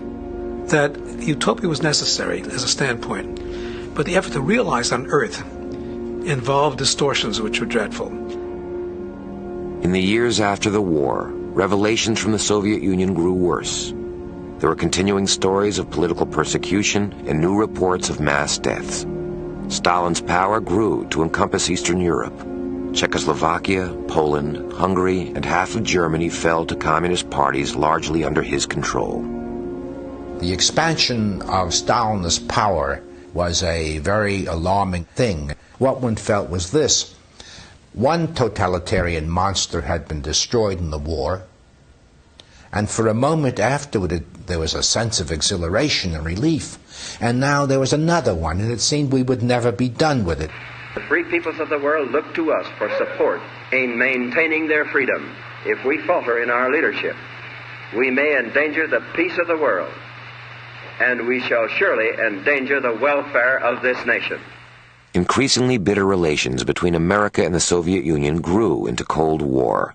that utopia was necessary as a standpoint, but the effort to realize on Earth involved distortions which were dreadful. In the years after the war, revelations from the Soviet Union grew worse. There were continuing stories of political persecution and new reports of mass deaths. Stalin's power grew to encompass Eastern Europe. Czechoslovakia, Poland, Hungary, and half of Germany fell to communist parties largely under his control. The expansion of Stalinist power was a very alarming thing. What one felt was this: one totalitarian monster had been destroyed in the war, and for a moment afterward there was a sense of exhilaration and relief, and now there was another one, and it seemed we would never be done with it. The free peoples of the world look to us for support in maintaining their freedom. If we falter in our leadership, we may endanger the peace of the world, and we shall surely endanger the welfare of this nation. Increasingly bitter relations between America and the Soviet Union grew into Cold War.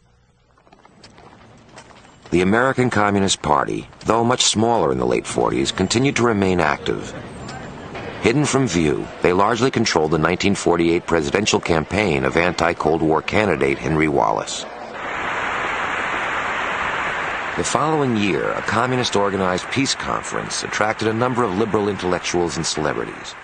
The American Communist Party, though much smaller in the late 40s, continued to remain active. Hidden from view, they largely controlled the 1948 presidential campaign of anti-Cold War candidate Henry Wallace. The following year, a communist-organized peace conference attracted a number of liberal intellectuals and celebrities.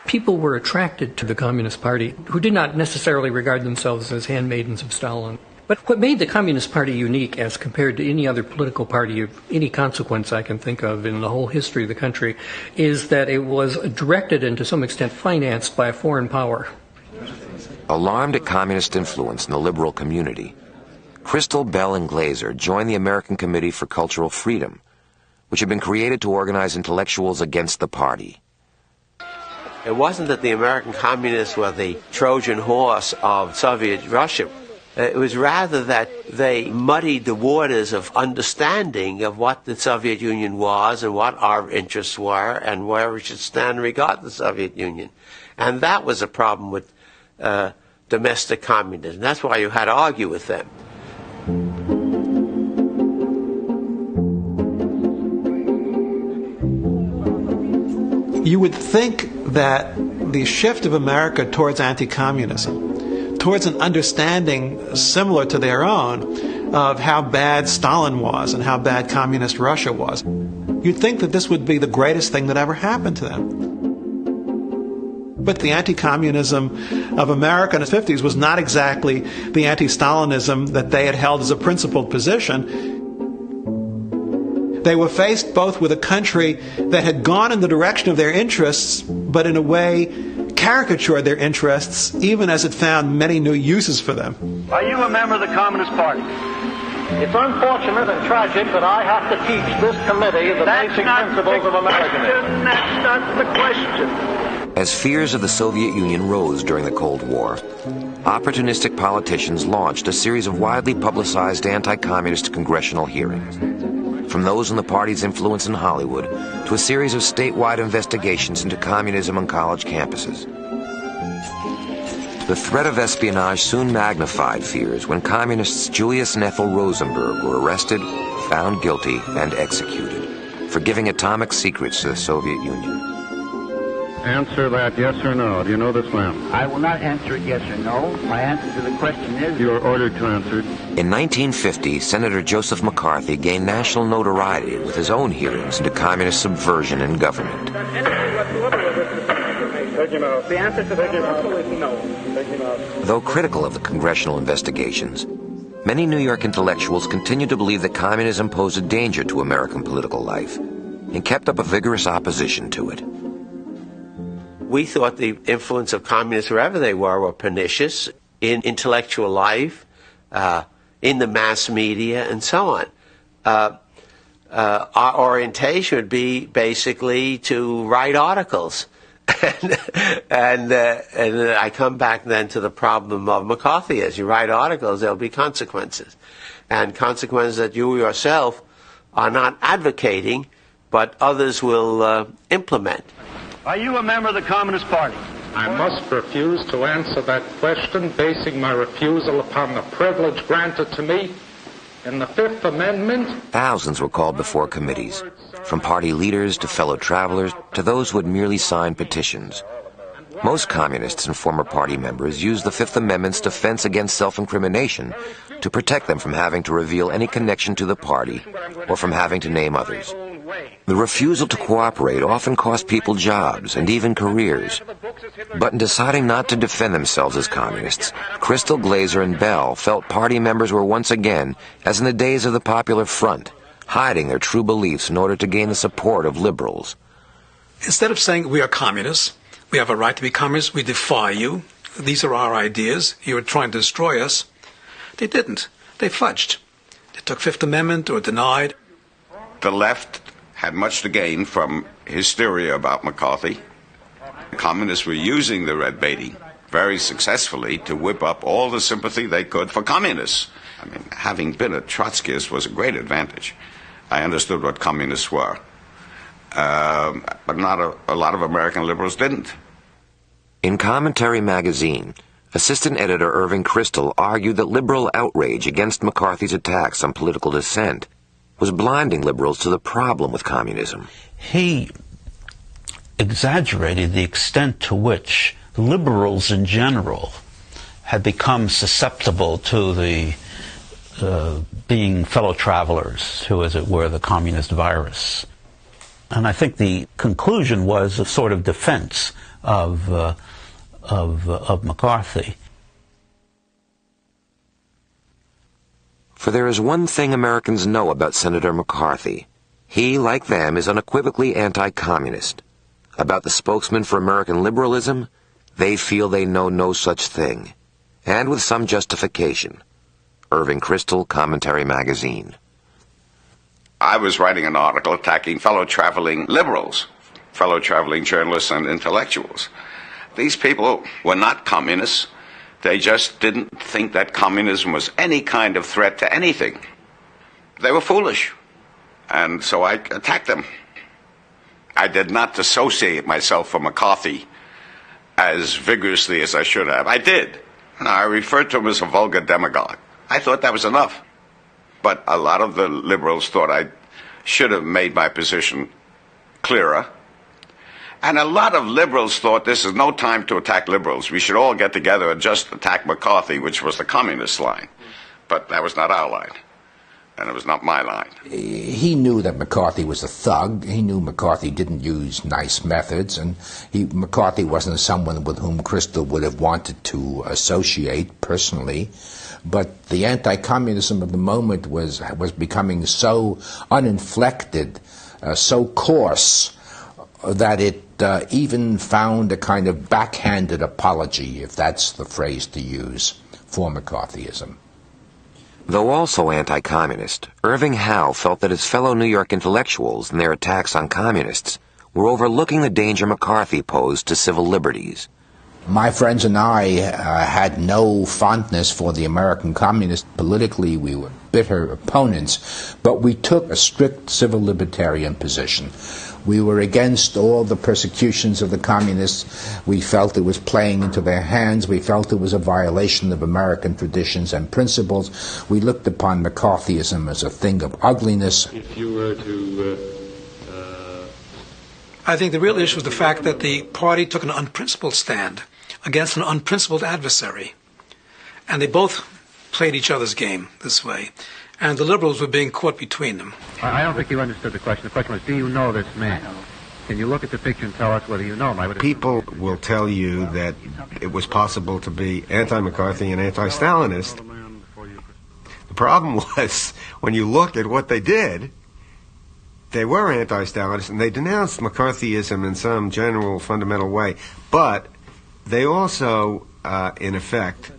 People were attracted to the Communist Party who did not necessarily regard themselves as handmaidens of Stalin. But what made the Communist Party unique as compared to any other political party of any consequence I can think of in the whole history of the country is that it was directed and to some extent financed by a foreign power. Alarmed at communist influence in the liberal community, Crystal, Bell, and Glaser joined the American Committee for Cultural Freedom, which had been created to organize intellectuals against the party. It wasn't that the American communists were the Trojan horse of Soviet Russia. It was rather that they muddied the waters of understanding of what the Soviet Union was and what our interests were and where we should stand in regard to the Soviet Union. And that was a problem with domestic communism. That's why you had to argue with them. You would think that the shift of America towards anti-communism, towards an understanding similar to their own of how bad Stalin was and how bad communist Russia was, you'd think that this would be the greatest thing that ever happened to them. But the anti-communism of America in the 50s was not exactly the anti-Stalinism that they had held as a principled position. They were faced both with a country that had gone in the direction of their interests, but in a way caricatured their interests, even as it found many new uses for them. Are you a member of the Communist Party? It's unfortunate and tragic that I have to teach this committee the basic principles of Americanism. That's not the question. As fears of the Soviet Union rose during the Cold War, opportunistic politicians launched a series of widely publicized anti-communist congressional hearings. From those on the party's influence in Hollywood to a series of statewide investigations into communism on college campuses. The threat of espionage soon magnified fears when communists Julius and Ethel Rosenberg were arrested, found guilty, and executed for giving atomic secrets to the Soviet Union. Answer that yes or no. Do you know this man? I will not answer it yes or no. My answer to the question is... You are ordered to answer it. In 1950, Senator Joseph McCarthy gained national notoriety with his own hearings into communist subversion in government. The answer to the question is no. Though critical of the congressional investigations, many New York intellectuals continued to believe that communism posed a danger to American political life and kept up a vigorous opposition to it. We thought the influence of communists, wherever they were pernicious in intellectual life, in the mass media, and so on. Our orientation would be basically to write articles. and I come back then to the problem of McCarthy. As you write articles, there'll be consequences. And consequences that you yourself are not advocating, but others will implement. Are you a member of the Communist Party? I must refuse to answer that question, basing my refusal upon the privilege granted to me in the Fifth Amendment. Thousands were called before committees, from party leaders to fellow travelers to those who had merely signed petitions. Most communists and former party members used the Fifth Amendment's defense against self-incrimination to protect them from having to reveal any connection to the party or from having to name others. The refusal to cooperate often cost people jobs and even careers. But in deciding not to defend themselves as communists, Crystal, Glaser, and Bell felt party members were once again, as in the days of the Popular Front, hiding their true beliefs in order to gain the support of liberals. Instead of saying we are communists, we have a right to be communists, we defy you, these are our ideas, you are trying to destroy us, they didn't. They fudged. They took Fifth Amendment or denied. The left had much to gain from hysteria about McCarthy. The communists were using the red baiting very successfully to whip up all the sympathy they could for communists. I mean, having been a Trotskyist was a great advantage. I understood what communists were. But not a lot of American liberals didn't. In Commentary magazine, assistant editor Irving Kristol argued that liberal outrage against McCarthy's attacks on political dissent was blinding liberals to the problem with communism. He exaggerated the extent to which liberals in general had become susceptible to the being fellow travelers to, as it were, the communist virus. And I think the conclusion was a sort of defense of McCarthy. For there is one thing Americans know about Senator McCarthy. He, like them, is unequivocally anti-communist. About the spokesman for American liberalism, they feel they know no such thing, and with some justification. Irving Kristol, Commentary magazine. I was writing an article attacking fellow traveling liberals, fellow traveling journalists and intellectuals. These people were not communists. They just didn't think that communism was any kind of threat to anything. They were foolish. And so I attacked them. I did not dissociate myself from McCarthy as vigorously as I should have. I did. I referred to him as a vulgar demagogue. I thought that was enough. But a lot of the liberals thought I should have made my position clearer. And a lot of liberals thought this is no time to attack liberals. We should all get together and just attack McCarthy, which was the communist line. But that was not our line. And it was not my line. He knew that McCarthy was a thug. He knew McCarthy didn't use nice methods. And McCarthy wasn't someone with whom Crystal would have wanted to associate personally. But the anti-communism of the moment was becoming so uninflected, so coarse, that it even found a kind of backhanded apology, if that's the phrase to use, for McCarthyism. Though also anti-communist, Irving Howe felt that his fellow New York intellectuals in their attacks on communists were overlooking the danger McCarthy posed to civil liberties. My friends and I had no fondness for the American communists. Politically, we were bitter opponents, but we took a strict civil libertarian position. We were against all the persecutions of the communists. We felt it was playing into their hands. We felt it was a violation of American traditions and principles. We looked upon McCarthyism as a thing of ugliness. If you were to... I think the real issue was the fact that the party took an unprincipled stand against an unprincipled adversary. And they both played each other's game this way. And the liberals were being caught between them. I don't think you understood the question. The question was, do you know this man? Can you look at the picture and tell us whether you know him? People will tell you that it was possible to be anti-McCarthy and anti-Stalinist. The problem was, when you look at what they did, they were anti-Stalinist, and they denounced McCarthyism in some general fundamental way. But they also, in effect,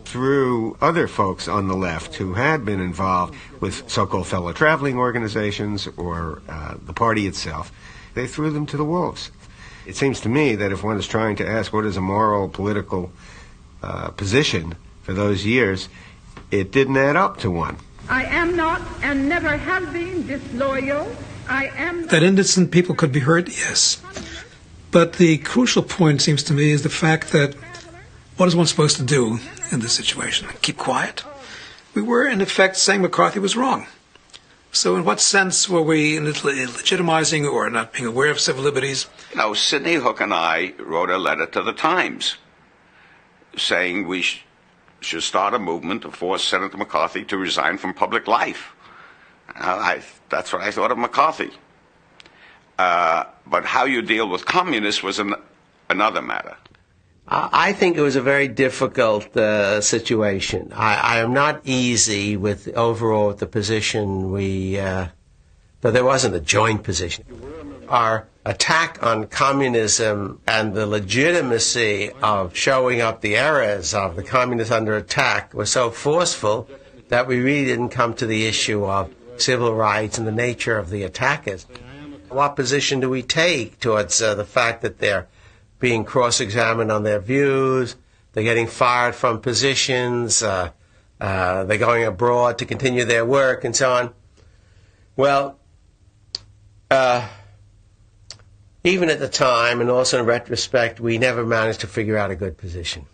through other folks on the left who had been involved with so-called fellow traveling organizations or the party itself, they threw them to the wolves. It seems to me that if one is trying to ask what is a moral, political position for those years, it didn't add up to one. I am not and never have been disloyal. I am... That innocent people could be hurt, yes. But the crucial point, seems to me, is the fact that what is one supposed to do in this situation? Keep quiet? We were, in effect, saying McCarthy was wrong. So in what sense were we legitimizing or not being aware of civil liberties? You know, Sidney Hook and I wrote a letter to the Times saying we should start a movement to force Senator McCarthy to resign from public life. That's what I thought of McCarthy. But how you deal with communists was another matter. I think it was a very difficult situation. I am not easy with overall the position but there wasn't a joint position. Our attack on communism and the legitimacy of showing up the errors of the communists under attack was so forceful that we really didn't come to the issue of civil rights and the nature of the attackers. What position do we take towards the fact that they're being cross-examined on their views, they're getting fired from positions, they're going abroad to continue their work, and so on? Well, even at the time, and also in retrospect, we never managed to figure out a good position.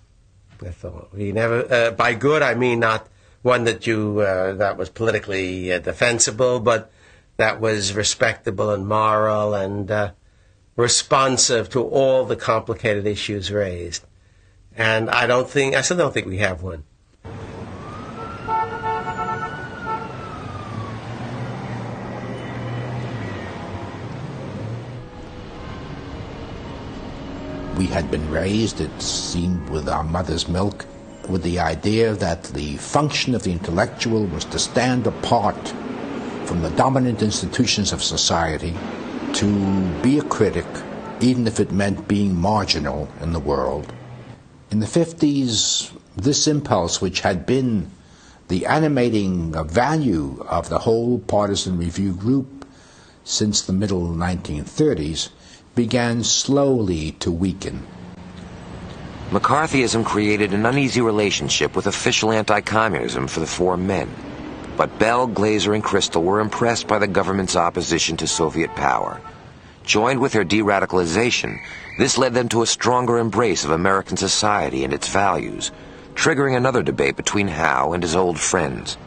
I thought we never. By good, I mean not one that that was politically defensible, but that was respectable and moral and responsive to all the complicated issues raised. And I still don't think we have one. We had been raised, it seemed, with our mother's milk, with the idea that the function of the intellectual was to stand apart from the dominant institutions of society, to be a critic, even if it meant being marginal in the world. In the 50s, this impulse, which had been The animating value of the whole partisan review group since the middle 1930s began slowly to weaken. McCarthyism created an uneasy relationship with official anti-communism for the four men. But Bell, Glaser, and Kristol were impressed by the government's opposition to Soviet power. Joined with their de-radicalization, this led them to a stronger embrace of American society and its values, triggering another debate between Howe and his old friends.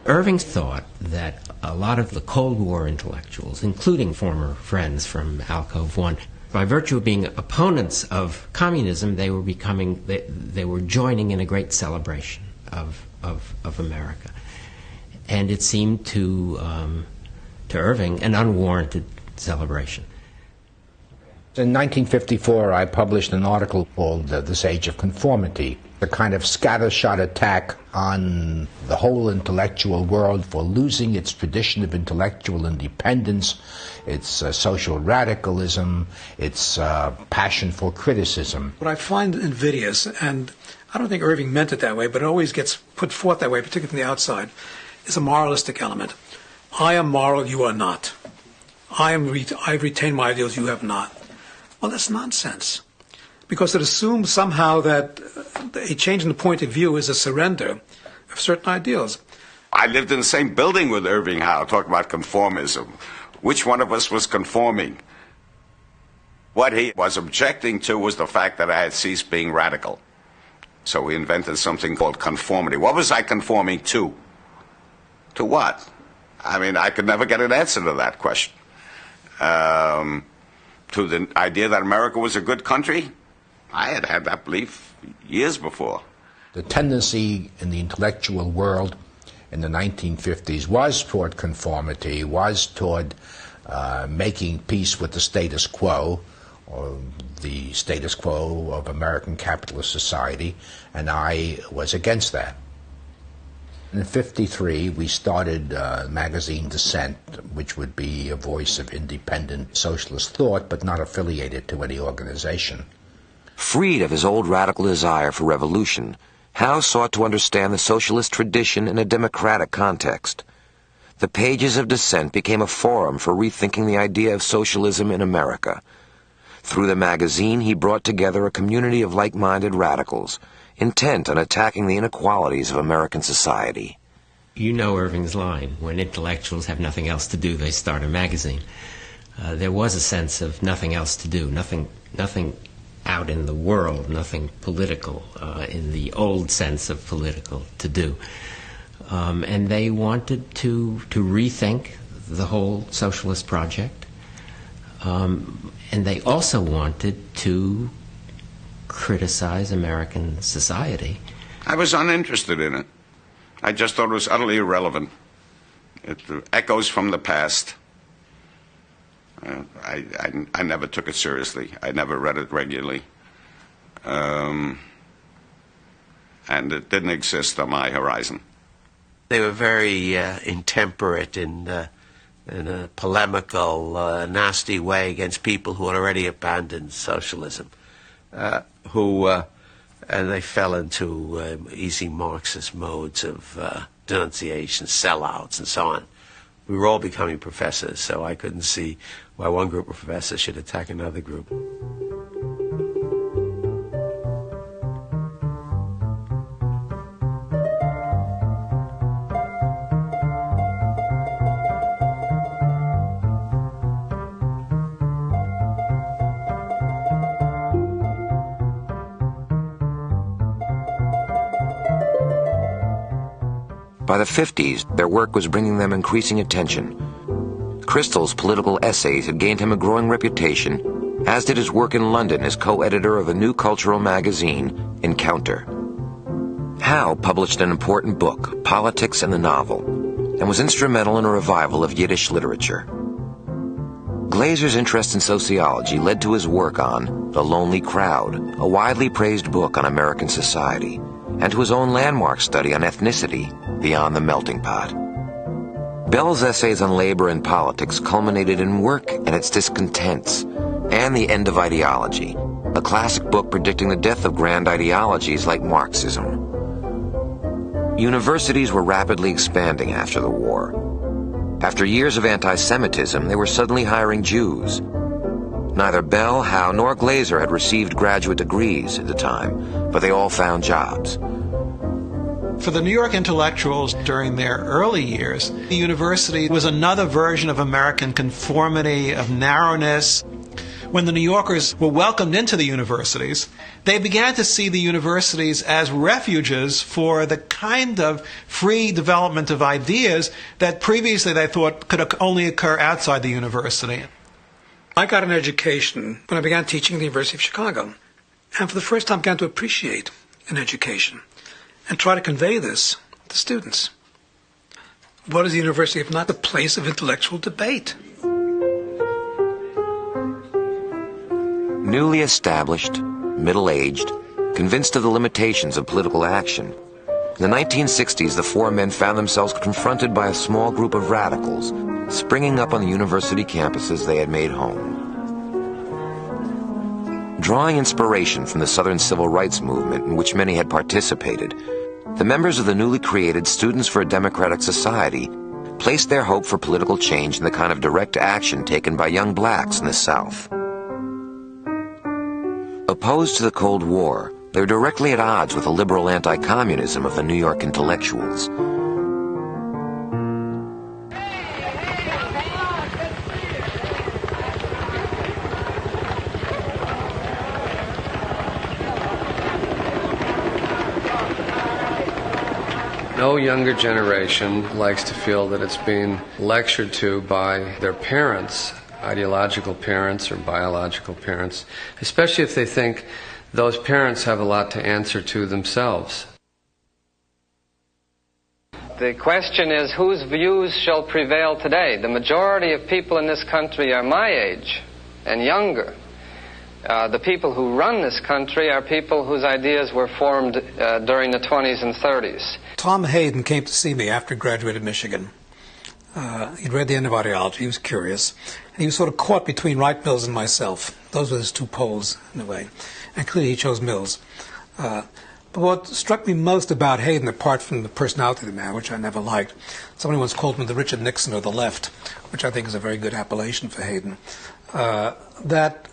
Irving thought that a lot of the Cold War intellectuals, including former friends from Alcove 1, by virtue of being opponents of communism, they were joining in a great celebration of America. And it seemed to Irving an unwarranted celebration. In 1954, I published an article called This Age of Conformity, a kind of scattershot attack on the whole intellectual world for losing its tradition of intellectual independence, its social radicalism, its passion for criticism. What I find invidious, and I don't think Irving meant it that way, but it always gets put forth that way, particularly from the outside, is a moralistic element. I am moral, you are not. I've retained my ideals, you have not. Well, that's nonsense, because it assumes somehow that a change in the point of view is a surrender of certain ideals. I lived in the same building with Irving Howe, talking about conformism. Which one of us was conforming? What he was objecting to was the fact that I had ceased being radical. So we invented something called conformity. What was I conforming to? To what? I mean, I could never get an answer to that question. To the idea that America was a good country? I had had that belief years before. The tendency in the intellectual world in the 1950s was toward conformity, was toward making peace with the status quo, or the status quo of American capitalist society, and I was against that. In 1953, we started magazine Dissent, which would be a voice of independent socialist thought, but not affiliated to any organization. Freed of his old radical desire for revolution, Howe sought to understand the socialist tradition in a democratic context. The pages of Dissent became a forum for rethinking the idea of socialism in America. Through the magazine, he brought together a community of like-minded radicals, intent on attacking the inequalities of American society. You know Irving's line, when intellectuals have nothing else to do, they start a magazine. There was a sense of nothing else to do, nothing out in the world, nothing political in the old sense of political to do. And they wanted to rethink the whole socialist project. And they also wanted to criticize American society. I was uninterested in it. I just thought it was utterly irrelevant. It echoes from the past. I never took it seriously. I never read it regularly. And it didn't exist on my horizon. They were very intemperate in a polemical, nasty way against people who had already abandoned socialism. And they fell into easy Marxist modes of denunciation, sellouts, and so on. We were all becoming professors, so I couldn't see why one group of professors should attack another group. By the 50s, their work was bringing them increasing attention. Kristol's political essays had gained him a growing reputation, as did his work in London as co-editor of a new cultural magazine, Encounter. Howe published an important book, Politics and the Novel, and was instrumental in a revival of Yiddish literature. Glaser's interest in sociology led to his work on The Lonely Crowd, a widely praised book on American society, and to his own landmark study on ethnicity, Beyond the Melting Pot. Bell's essays on labor and politics culminated in Work and Its Discontents and The End of Ideology, a classic book predicting the death of grand ideologies like Marxism. Universities were rapidly expanding after the war. After years of anti-Semitism, they were suddenly hiring Jews. Neither Bell, Howe, nor Glaser had received graduate degrees at the time, but they all found jobs. For the New York intellectuals during their early years, the university was another version of American conformity, of narrowness. When the New Yorkers were welcomed into the universities, they began to see the universities as refuges for the kind of free development of ideas that previously they thought could only occur outside the university. I got an education when I began teaching at the University of Chicago, and for the first time began to appreciate an education and try to convey this to students. What is the university if not a place of intellectual debate? Newly established, middle-aged, convinced of the limitations of political action, in the 1960s the four men found themselves confronted by a small group of radicals springing up on the university campuses they had made home. Drawing inspiration from the Southern Civil Rights Movement in which many had participated, the members of the newly created Students for a Democratic Society placed their hope for political change in the kind of direct action taken by young blacks in the South. Opposed to the Cold War, they were directly at odds with the liberal anti-communism of the New York intellectuals. No younger generation likes to feel that it's being lectured to by their parents, ideological parents or biological parents, especially if they think those parents have a lot to answer to themselves. The question is, whose views shall prevail today? The majority of people in this country are my age and younger. The people who run this country are people whose ideas were formed during the 20s and 30s. Tom Hayden came to see me after he graduated Michigan. He'd read The End of Ideology, he was curious, and he was sort of caught between Wright Mills and myself. Those were his two poles, in a way, and clearly he chose Mills. But what struck me most about Hayden, apart from the personality of the man, which I never liked, somebody once called him the Richard Nixon of the left, which I think is a very good appellation for Hayden, that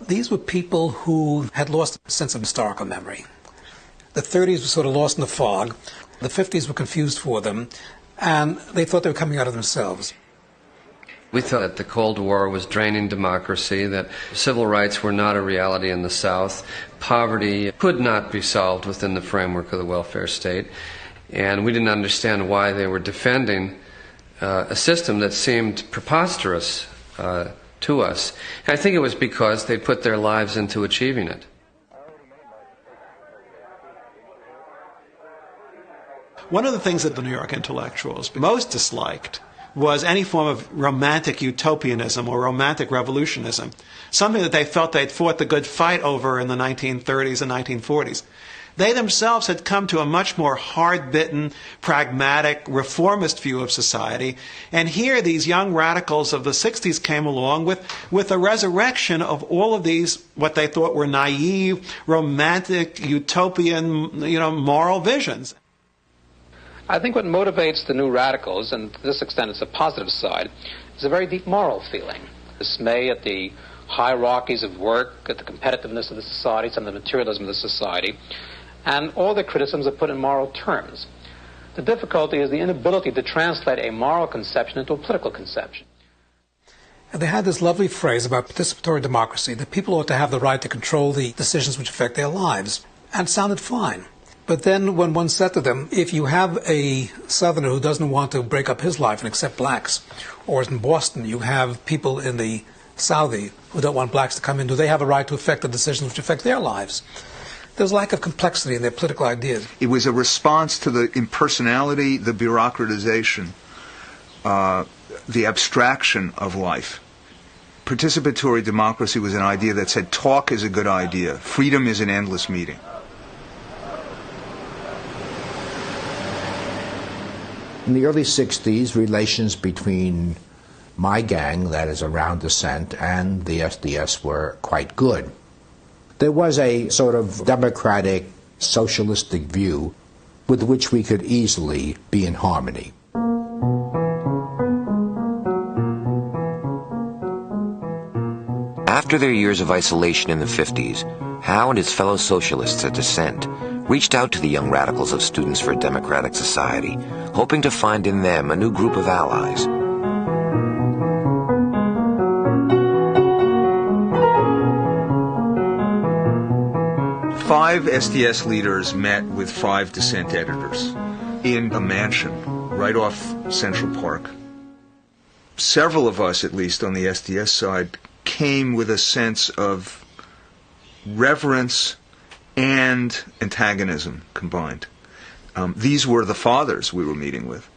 these were people who had lost a sense of historical memory. The 30s were sort of lost in the fog. The 50s were confused for them, and they thought they were coming out of themselves. We thought that the Cold War was draining democracy, that civil rights were not a reality in the South, poverty could not be solved within the framework of the welfare state, and we didn't understand why they were defending a system that seemed preposterous to us. And I think it was because they put their lives into achieving it. One of the things that the New York intellectuals most disliked was any form of romantic utopianism or romantic revolutionism, something that they felt they'd fought the good fight over in the 1930s and 1940s. They themselves had come to a much more hard-bitten, pragmatic, reformist view of society, and here these young radicals of the 60s came along with a resurrection of all of these, what they thought were naive, romantic, utopian, moral visions. I think what motivates the new radicals, and to this extent it's a positive side, is a very deep moral feeling. Dismay at the hierarchies of work, at the competitiveness of the society, some of the materialism of the society, and all the criticisms are put in moral terms. The difficulty is the inability to translate a moral conception into a political conception. And they had this lovely phrase about participatory democracy, that people ought to have the right to control the decisions which affect their lives, and it sounded fine. But then when one said to them, if you have a Southerner who doesn't want to break up his life and accept blacks, or in Boston you have people in the Southie who don't want blacks to come in, do they have a right to affect the decisions which affect their lives? There's a lack of complexity in their political ideas. It was a response to the impersonality, the bureaucratization, the abstraction of life. Participatory democracy was an idea that said talk is a good idea, freedom is an endless meeting. In the early 60s, relations between my gang, that is Around Dissent, and the SDS were quite good. There was a sort of democratic, socialistic view with which we could easily be in harmony. After their years of isolation in the 50s, Howe and his fellow socialists at Dissent reached out to the young radicals of Students for a Democratic Society, hoping to find in them a new group of allies. Five SDS leaders met with 5 Dissent editors in a mansion right off Central Park. Several of us, at least on the SDS side, came with a sense of reverence and antagonism combined. These were the fathers we were meeting with.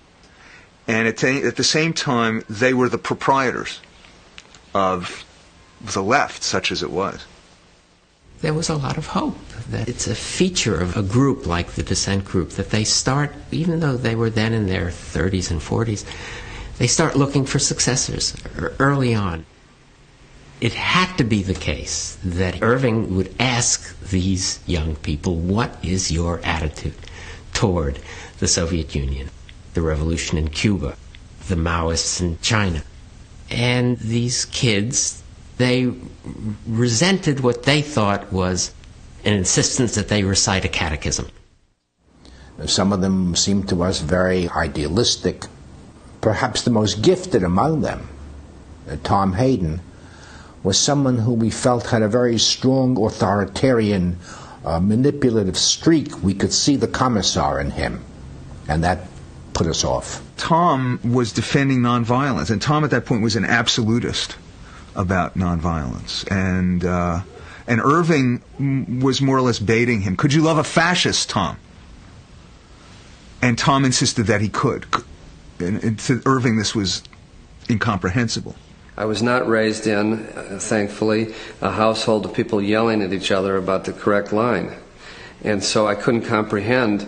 And at the same time, they were the proprietors of the left, such as it was. There was a lot of hope that it's a feature of a group like the Dissent group that they start, even though they were then in their 30s and 40s, they start looking for successors early on. It had to be the case that Irving would ask these young people, what is your attitude toward the Soviet Union, the revolution in Cuba, the Maoists in China? And these kids, they resented what they thought was an insistence that they recite a catechism. Some of them seemed to us very idealistic. Perhaps the most gifted among them, Tom Hayden, was someone who we felt had a very strong authoritarian, manipulative streak. We could see the commissar in him, and that put us off. Tom was defending nonviolence, and Tom at that point was an absolutist about nonviolence. And Irving was more or less baiting him. Could you love a fascist, Tom? And Tom insisted that he could. And to Irving, this was incomprehensible. I was not raised in, thankfully, a household of people yelling at each other about the correct line. And so I couldn't comprehend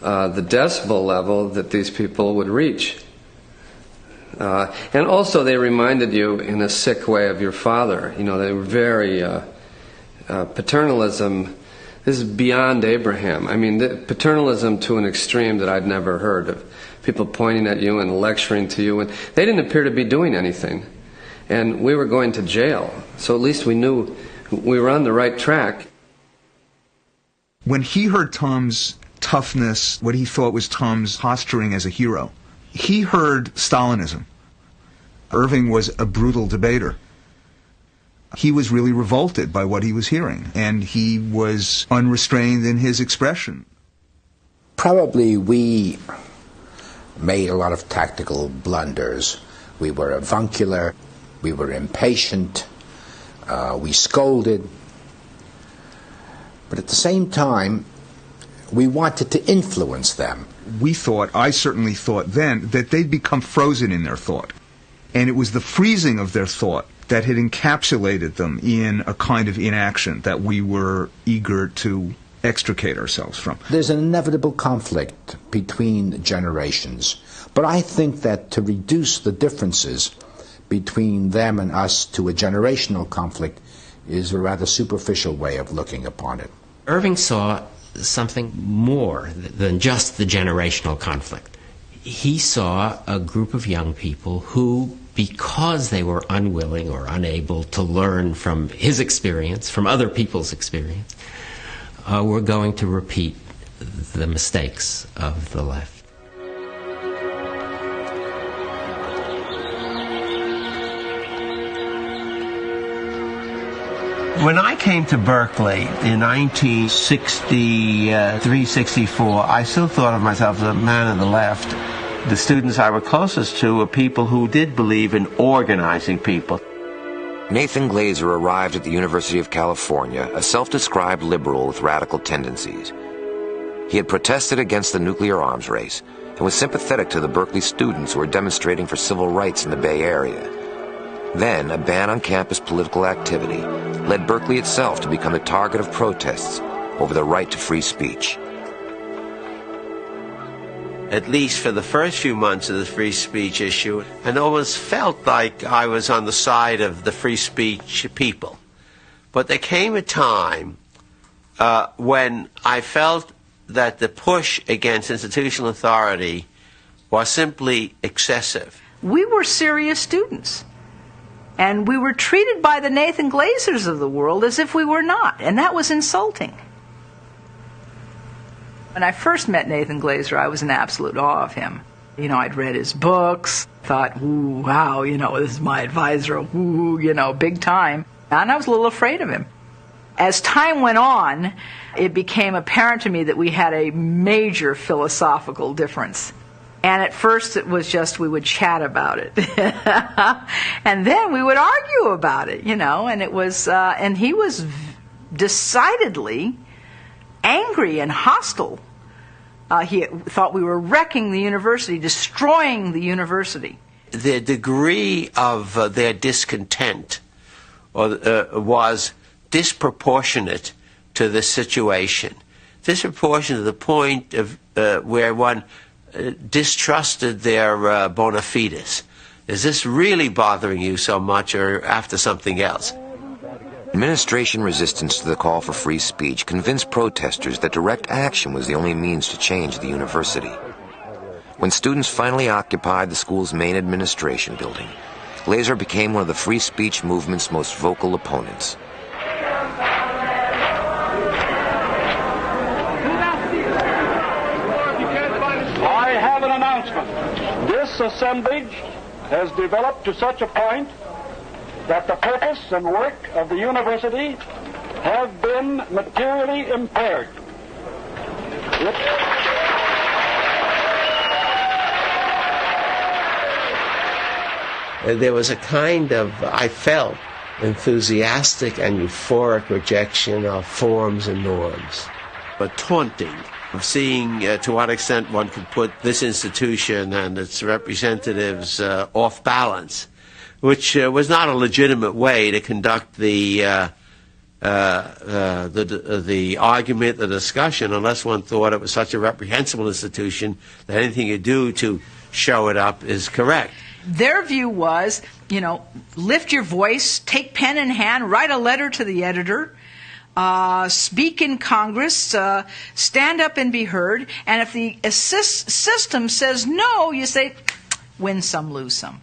the decibel level that these people would reach. And also they reminded you in a sick way of your father. You know, they were very paternalism. This is beyond Abraham. I mean, paternalism to an extreme that I'd never heard of. People pointing at you and lecturing to you, and they didn't appear to be doing anything. And we were going to jail, so at least we knew we were on the right track. When he heard Tom's toughness, what he thought was Tom's posturing as a hero, he heard Stalinism. Irving was a brutal debater. He was really revolted by what he was hearing, and he was unrestrained in his expression. Probably we made a lot of tactical blunders. We were avuncular, we were impatient, we scolded. But at the same time, we wanted to influence them. We thought, I certainly thought then, that they'd become frozen in their thought. And it was the freezing of their thought that had encapsulated them in a kind of inaction that we were eager to extricate ourselves from. There's an inevitable conflict between generations, but I think that to reduce the differences between them and us to a generational conflict is a rather superficial way of looking upon it. Irving saw something more than just the generational conflict. He saw a group of young people who, because they were unwilling or unable to learn from his experience, from other people's experience, were going to repeat the mistakes of the left. When I came to Berkeley in 1963-64, I still thought of myself as a man of the left. The students I were closest to were people who did believe in organizing people. Nathan Glazer arrived at the University of California, a self-described liberal with radical tendencies. He had protested against the nuclear arms race and was sympathetic to the Berkeley students who were demonstrating for civil rights in the Bay Area. Then, a ban on campus political activity led Berkeley itself to become the target of protests over the right to free speech. At least for the first few months of the free speech issue, I almost felt like I was on the side of the free speech people. But there came a time when I felt that the push against institutional authority was simply excessive. We were serious students, and we were treated by the Nathan Glazers of the world as if we were not, and that was insulting. When I first met Nathan Glazer, I was in absolute awe of him. You know, I'd read his books, thought, ooh, wow, you know, this is my advisor, ooh, you know, big time. And I was a little afraid of him. As time went on, it became apparent to me that we had a major philosophical difference. And at first it was just we would chat about it. And then we would argue about it, you know, and it was, and he was decidedly angry and hostile. He thought we were wrecking the university, destroying the university. The degree of their discontent was disproportionate to the situation. Disproportionate to the point of where one distrusted their bona fides. Is this really bothering you so much, or after something else? Administration resistance to the call for free speech convinced protesters that direct action was the only means to change the university. When students finally occupied the school's main administration building, Glazer became one of the free speech movement's most vocal opponents. I have an announcement. This assemblage has developed to such a point that the purpose and work of the university have been materially impaired. There was a kind of, I felt, enthusiastic and euphoric rejection of forms and norms, but taunting of seeing to what extent one could put this institution and its representatives off balance, which was not a legitimate way to conduct the argument, the discussion, unless one thought it was such a reprehensible institution that anything you do to show it up is correct. Their view was, you know, lift your voice, take pen in hand, write a letter to the editor, speak in Congress, stand up and be heard, and if the system says no, you say, win some, lose some.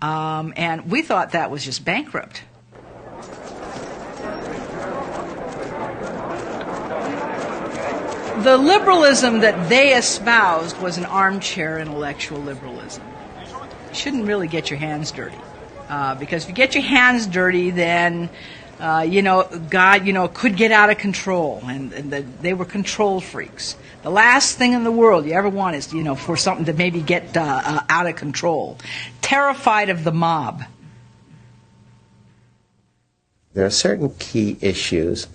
And we thought that was just bankrupt. The liberalism that they espoused was an armchair intellectual liberalism. You shouldn't really get your hands dirty. Because if you get your hands dirty, then, God, could get out of control. And they were control freaks. The last thing in the world you ever want is, for something to maybe get out of control. Terrified of the mob. There are certain key issues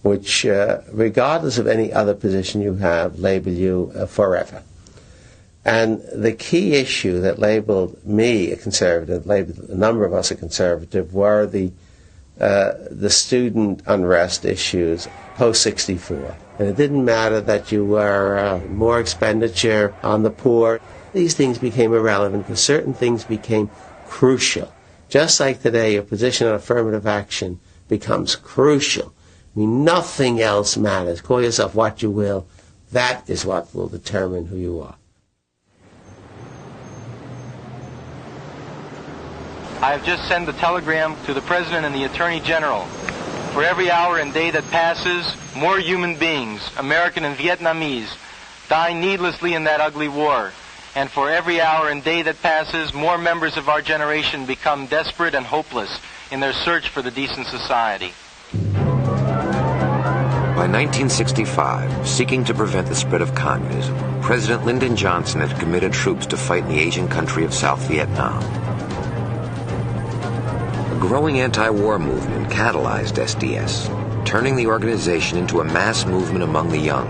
which, regardless of any other position you have, label you forever. And the key issue that labeled me a conservative, labeled a number of us a conservative, were the student unrest issues post-64. And it didn't matter that you were more expenditure on the poor. These things became irrelevant because certain things became crucial. Just like today, your position on affirmative action becomes crucial. I mean, nothing else matters. Call yourself what you will. That is what will determine who you are. I have just sent a telegram to the President and the Attorney General. For every hour and day that passes, more human beings, American and Vietnamese, die needlessly in that ugly war. And for every hour and day that passes, more members of our generation become desperate and hopeless in their search for the decent society. By 1965, seeking to prevent the spread of communism, President Lyndon Johnson had committed troops to fight in the Asian country of South Vietnam. A growing anti-war movement catalyzed SDS, turning the organization into a mass movement among the young.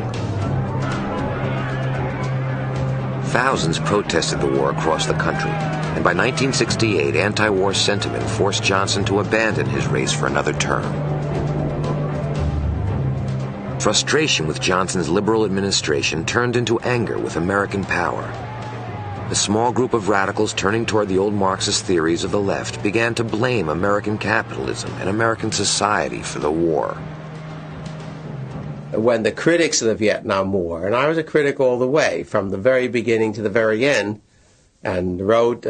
Thousands protested the war across the country, and by 1968, anti-war sentiment forced Johnson to abandon his race for another term. Frustration with Johnson's liberal administration turned into anger with American power. A small group of radicals turning toward the old Marxist theories of the left began to blame American capitalism and American society for the war. when the critics of the Vietnam War, and I was a critic all the way, from the very beginning to the very end, and wrote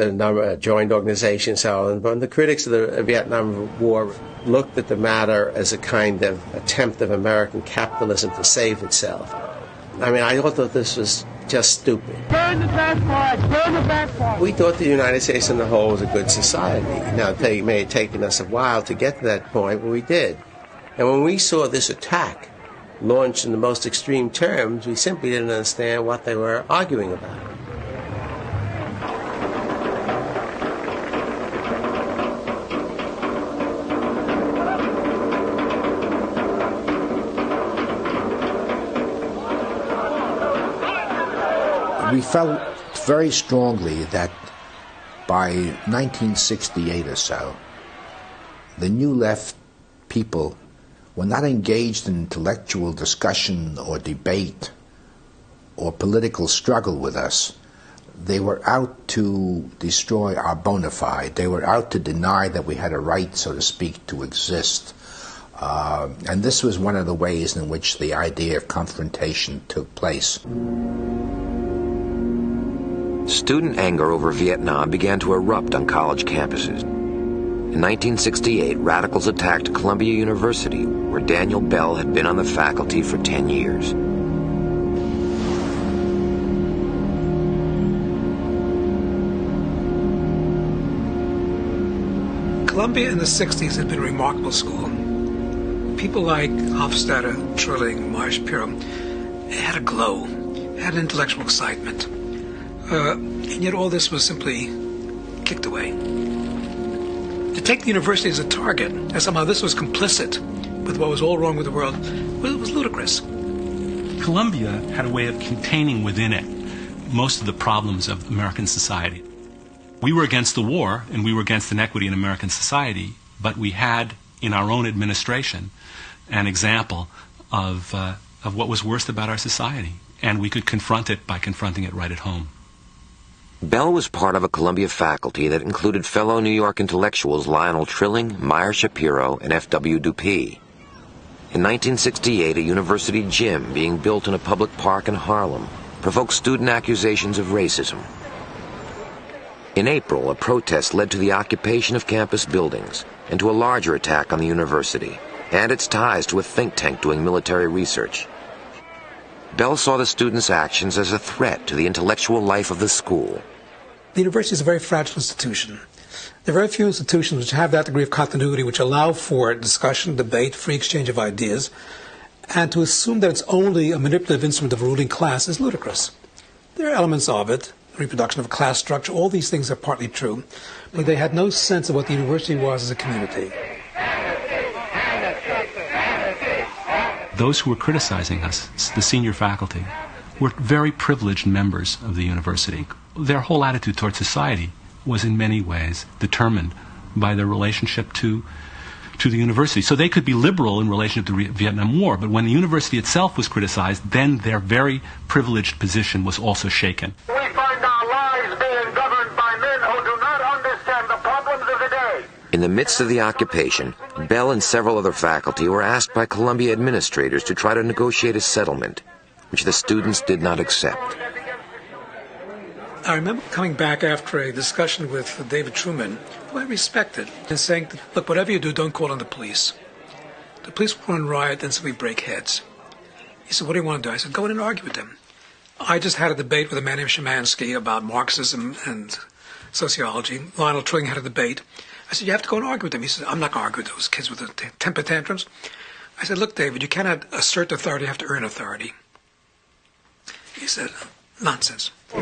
joined organizations, so on. When the critics of the Vietnam War looked at the matter as a kind of attempt of American capitalism to save itself, I mean, I thought this was just stupid. Burn the back part! Burn the back part! We thought the United States on the whole was a good society. Now, it may have taken us a while to get to that point, but we did. And when we saw this attack launched in the most extreme terms, we simply didn't understand what they were arguing about. We felt very strongly that by 1968 or so, the New Left people were not engaged in intellectual discussion or debate or political struggle with us. They were out to destroy our bona fide. They were out to deny that we had a right, so to speak, to exist. And this was one of the ways in which the idea of confrontation took place. Student anger over Vietnam began to erupt on college campuses. In 1968, radicals attacked Columbia University, where Daniel Bell had been on the faculty for 10 years. Columbia in the 60s had been a remarkable school. People like Hofstadter, Trilling, Marsh, Pirro had a glow, had an intellectual excitement. And yet all this was simply kicked away. To take the university as a target, and somehow this was complicit with what was all wrong with the world, well, it was ludicrous. Columbia had a way of containing within it most of the problems of American society. We were against the war, and we were against inequity in American society, but we had in our own administration an example of what was worst about our society, and we could confront it by confronting it right at home. Bell was part of a Columbia faculty that included fellow New York intellectuals Lionel Trilling, Meyer Shapiro, and F.W. Dupee. In 1968, a university gym being built in a public park in Harlem provoked student accusations of racism. In April, a protest led to the occupation of campus buildings and to a larger attack on the university and its ties to a think tank doing military research. Bell saw the students' actions as a threat to the intellectual life of the school. The university is a very fragile institution. There are very few institutions which have that degree of continuity which allow for discussion, debate, free exchange of ideas, and to assume that it's only a manipulative instrument of a ruling class is ludicrous. There are elements of it, the reproduction of a class structure, all these things are partly true, but they had no sense of what the university was as a community. Those who were criticizing us, the senior faculty, were very privileged members of the university. Their whole attitude toward society was in many ways determined by their relationship to the university. So they could be liberal in relation to the Vietnam War, but when the university itself was criticized, then their very privileged position was also shaken. We find our lives being governed by men who do not understand the problems of the day. In the midst of the occupation, Bell and several other faculty were asked by Columbia administrators to try to negotiate a settlement, which the students did not accept. I remember coming back after a discussion with David Truman, who I respected, and saying, look, whatever you do, don't call on the police. The police will run riot and simply break heads. He said, what do you want to do? I said, go in and argue with them. I just had a debate with a man named Szymanski about Marxism and sociology. Lionel Trilling had a debate. I said, you have to go and argue with them. He said, I'm not going to argue with those kids with the temper tantrums. I said, look, David, you cannot assert authority, you have to earn authority. He said, nonsense. We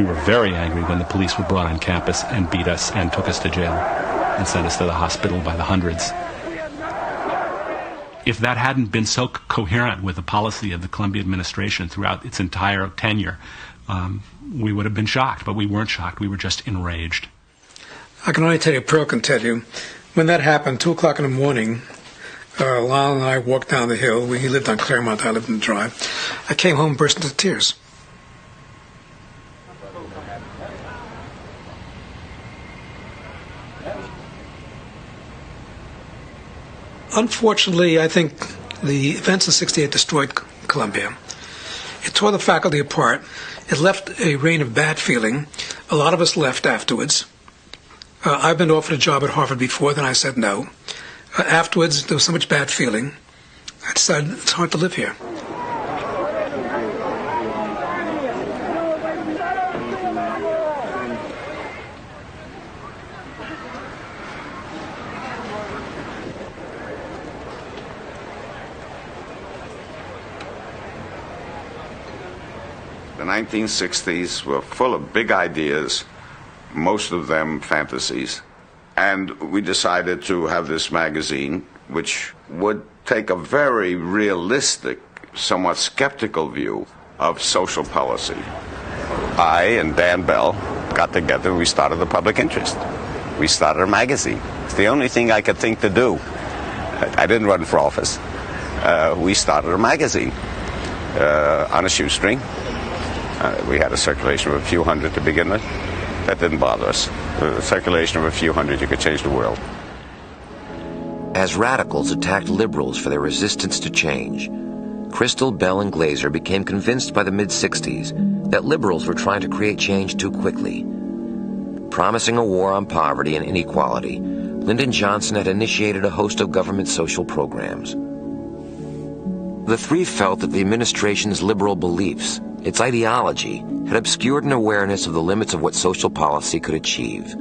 were very angry when the police were brought on campus and beat us and took us to jail and sent us to the hospital by the hundreds. If that hadn't been so coherent with the policy of the Columbia administration throughout its entire tenure, we would have been shocked, but we weren't shocked. We were just enraged. I can only tell you, Pearl can tell you, when that happened, 2 o'clock in the morning, Lyle and I walked down the hill. He lived on Claremont, I lived in the Drive. I came home and burst into tears. Unfortunately, I think the events of '68 destroyed Columbia. It tore the faculty apart. It left a reign of bad feeling. A lot of us left afterwards. I've been offered a job at Harvard before, then I said no. Afterwards, there was so much bad feeling. I decided it's hard to live here. The 1960s were full of big ideas, most of them fantasies. And we decided to have this magazine, which would take a very realistic, somewhat skeptical view of social policy. I and Dan Bell got together and we started the Public Interest. We started a magazine. It's the only thing I could think to do. I didn't run for office. We started a magazine on a shoestring. We had a circulation of a few hundred to begin with. That didn't bother us. A circulation of a few hundred, you could change the world. As radicals attacked liberals for their resistance to change, Crystal, Bell, and Glaser became convinced by the mid-60s that liberals were trying to create change too quickly. Promising a war on poverty and inequality, Lyndon Johnson had initiated a host of government social programs. The three felt that the administration's liberal beliefs, its ideology, had obscured an awareness of the limits of what social policy could achieve.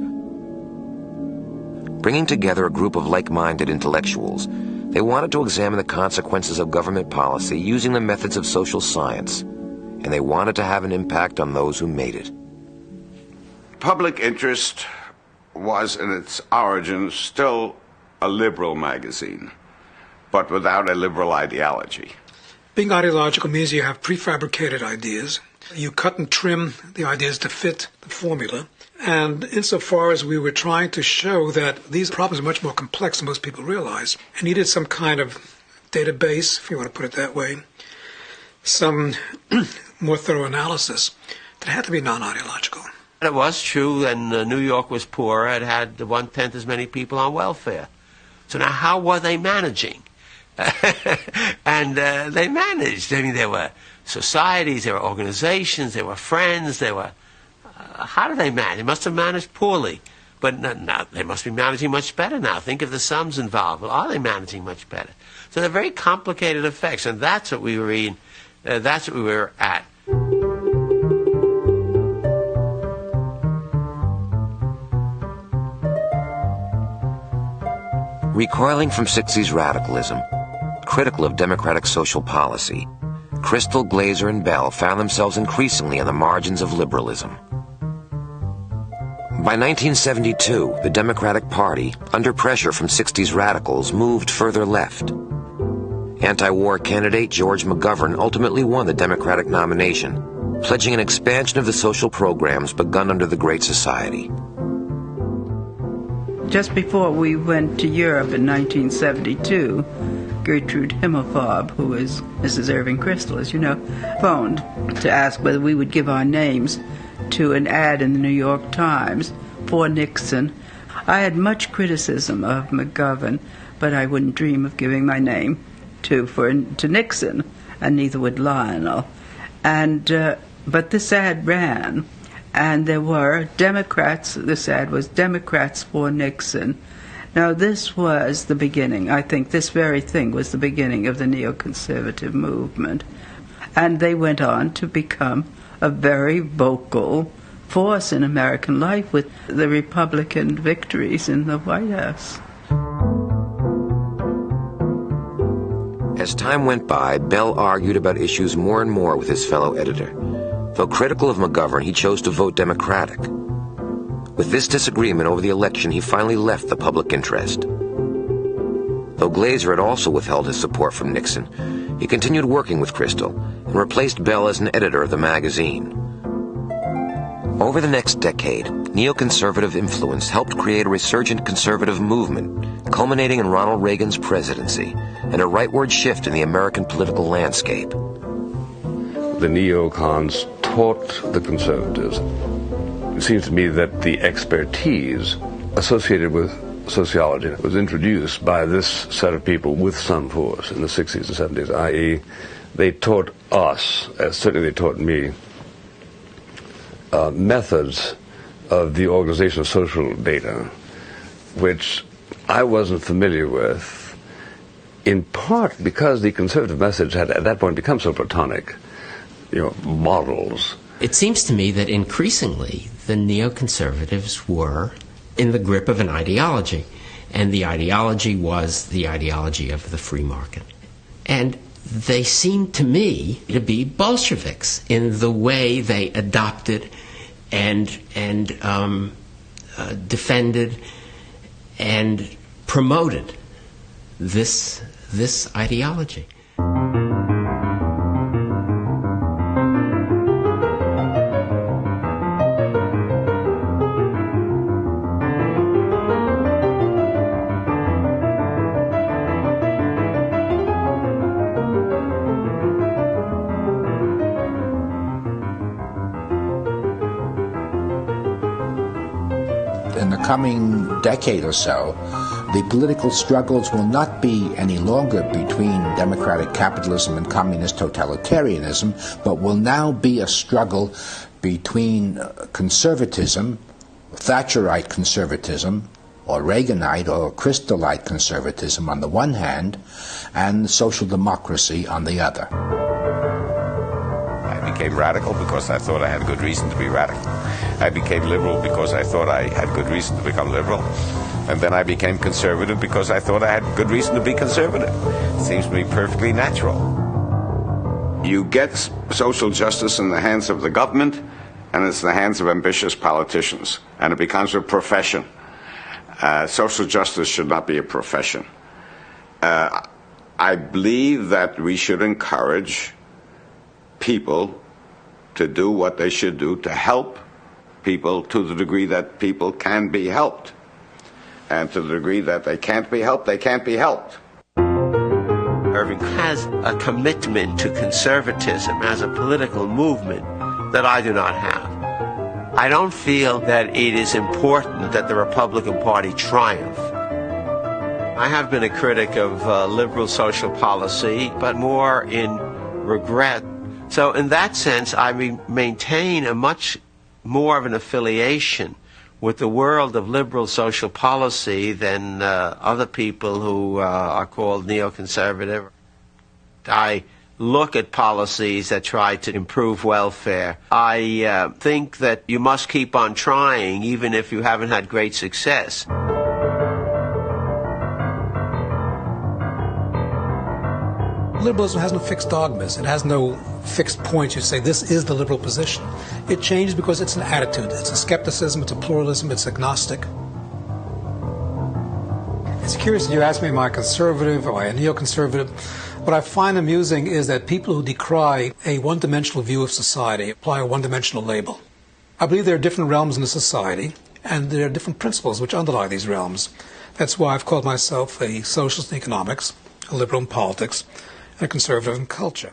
Bringing together a group of like-minded intellectuals, they wanted to examine the consequences of government policy using the methods of social science, and they wanted to have an impact on those who made it. Public Interest was, in its origins, still a liberal magazine, but without a liberal ideology. Being ideological means you have prefabricated ideas. You cut and trim the ideas to fit the formula. And insofar as we were trying to show that these problems are much more complex than most people realize, and needed some kind of database, if you want to put it that way, some more thorough analysis, that had to be non-ideological. It was true when New York was poorer, it had 1/10 as many people on welfare. So now how were they managing? And they managed. I mean, there were societies, there were organizations, there were friends, there were... how did they manage? They must have managed poorly. But now they must be managing much better now. Think of the sums involved. Well, are they managing much better? So they're very complicated effects, and that's what we were in. That's what we were at. Recoiling from 60s radicalism, critical of democratic social policy, Crystal, Glaser, and Bell found themselves increasingly on the margins of liberalism. By 1972, the Democratic Party, under pressure from 60s radicals, moved further left. Anti-war candidate George McGovern ultimately won the Democratic nomination, pledging an expansion of the social programs begun under the Great Society. Just before we went to Europe in 1972, Gertrude Himmelfarb, who is Mrs. Irving Crystal, as you know, phoned to ask whether we would give our names to an ad in the New York Times for Nixon. I had much criticism of McGovern, but I wouldn't dream of giving my name to Nixon, and neither would Lionel. But this ad ran, and there were Democrats. This ad was Democrats for Nixon. Now, this was the beginning. I think this very thing was the beginning of the neoconservative movement. And they went on to become a very vocal force in American life with the Republican victories in the White House. As time went by, Bell argued about issues more and more with his fellow editor. Though critical of McGovern, he chose to vote Democratic. With this disagreement over the election, he finally left the Public Interest. Though Glaser had also withheld his support from Nixon, he continued working with Crystal and replaced Bell as an editor of the magazine. Over the next decade, neoconservative influence helped create a resurgent conservative movement, culminating in Ronald Reagan's presidency and a rightward shift in the American political landscape. The neocons taught the conservatives. It seems to me that the expertise associated with sociology was introduced by this set of people with some force in the 60s and 70s, i.e., they taught us, as certainly they taught me, methods of the organization of social data, which I wasn't familiar with, in part because the conservative message had at that point become so platonic, models. It seems to me that increasingly the neoconservatives were in the grip of an ideology, and the ideology was the ideology of the free market. And they seemed to me to be Bolsheviks in the way they adopted and defended and promoted this ideology. In the coming decade or so, the political struggles will not be any longer between democratic capitalism and communist totalitarianism, but will now be a struggle between conservatism, Thatcherite conservatism, or Reaganite or Crystalite conservatism on the one hand, and social democracy on the other. I became radical because I thought I had good reason to be radical. I became liberal because I thought I had good reason to become liberal. And then I became conservative because I thought I had good reason to be conservative. It seems to me perfectly natural. You get social justice in the hands of the government, and it's in the hands of ambitious politicians, and it becomes a profession. Social justice should not be a profession. I believe that we should encourage people to do what they should do to help people to the degree that people can be helped. And to the degree that they can't be helped, they can't be helped. Irving has a commitment to conservatism as a political movement that I do not have. I don't feel that it is important that the Republican Party triumph. I have been a critic of liberal social policy, but more in regret. So in that sense, I maintain a much more of an affiliation with the world of liberal social policy than other people who are called neoconservative. I look at policies that try to improve welfare. I think that you must keep on trying even if you haven't had great success. Liberalism has no fixed dogmas. It has no fixed points. You say, this is the liberal position. It changes because it's an attitude. It's a skepticism, it's a pluralism, it's agnostic. It's curious that you ask me, am I a conservative or a neoconservative? What I find amusing is that people who decry a one-dimensional view of society apply a one-dimensional label. I believe there are different realms in a society, and there are different principles which underlie these realms. That's why I've called myself a socialist in economics, a liberal in politics, and a conservative in culture.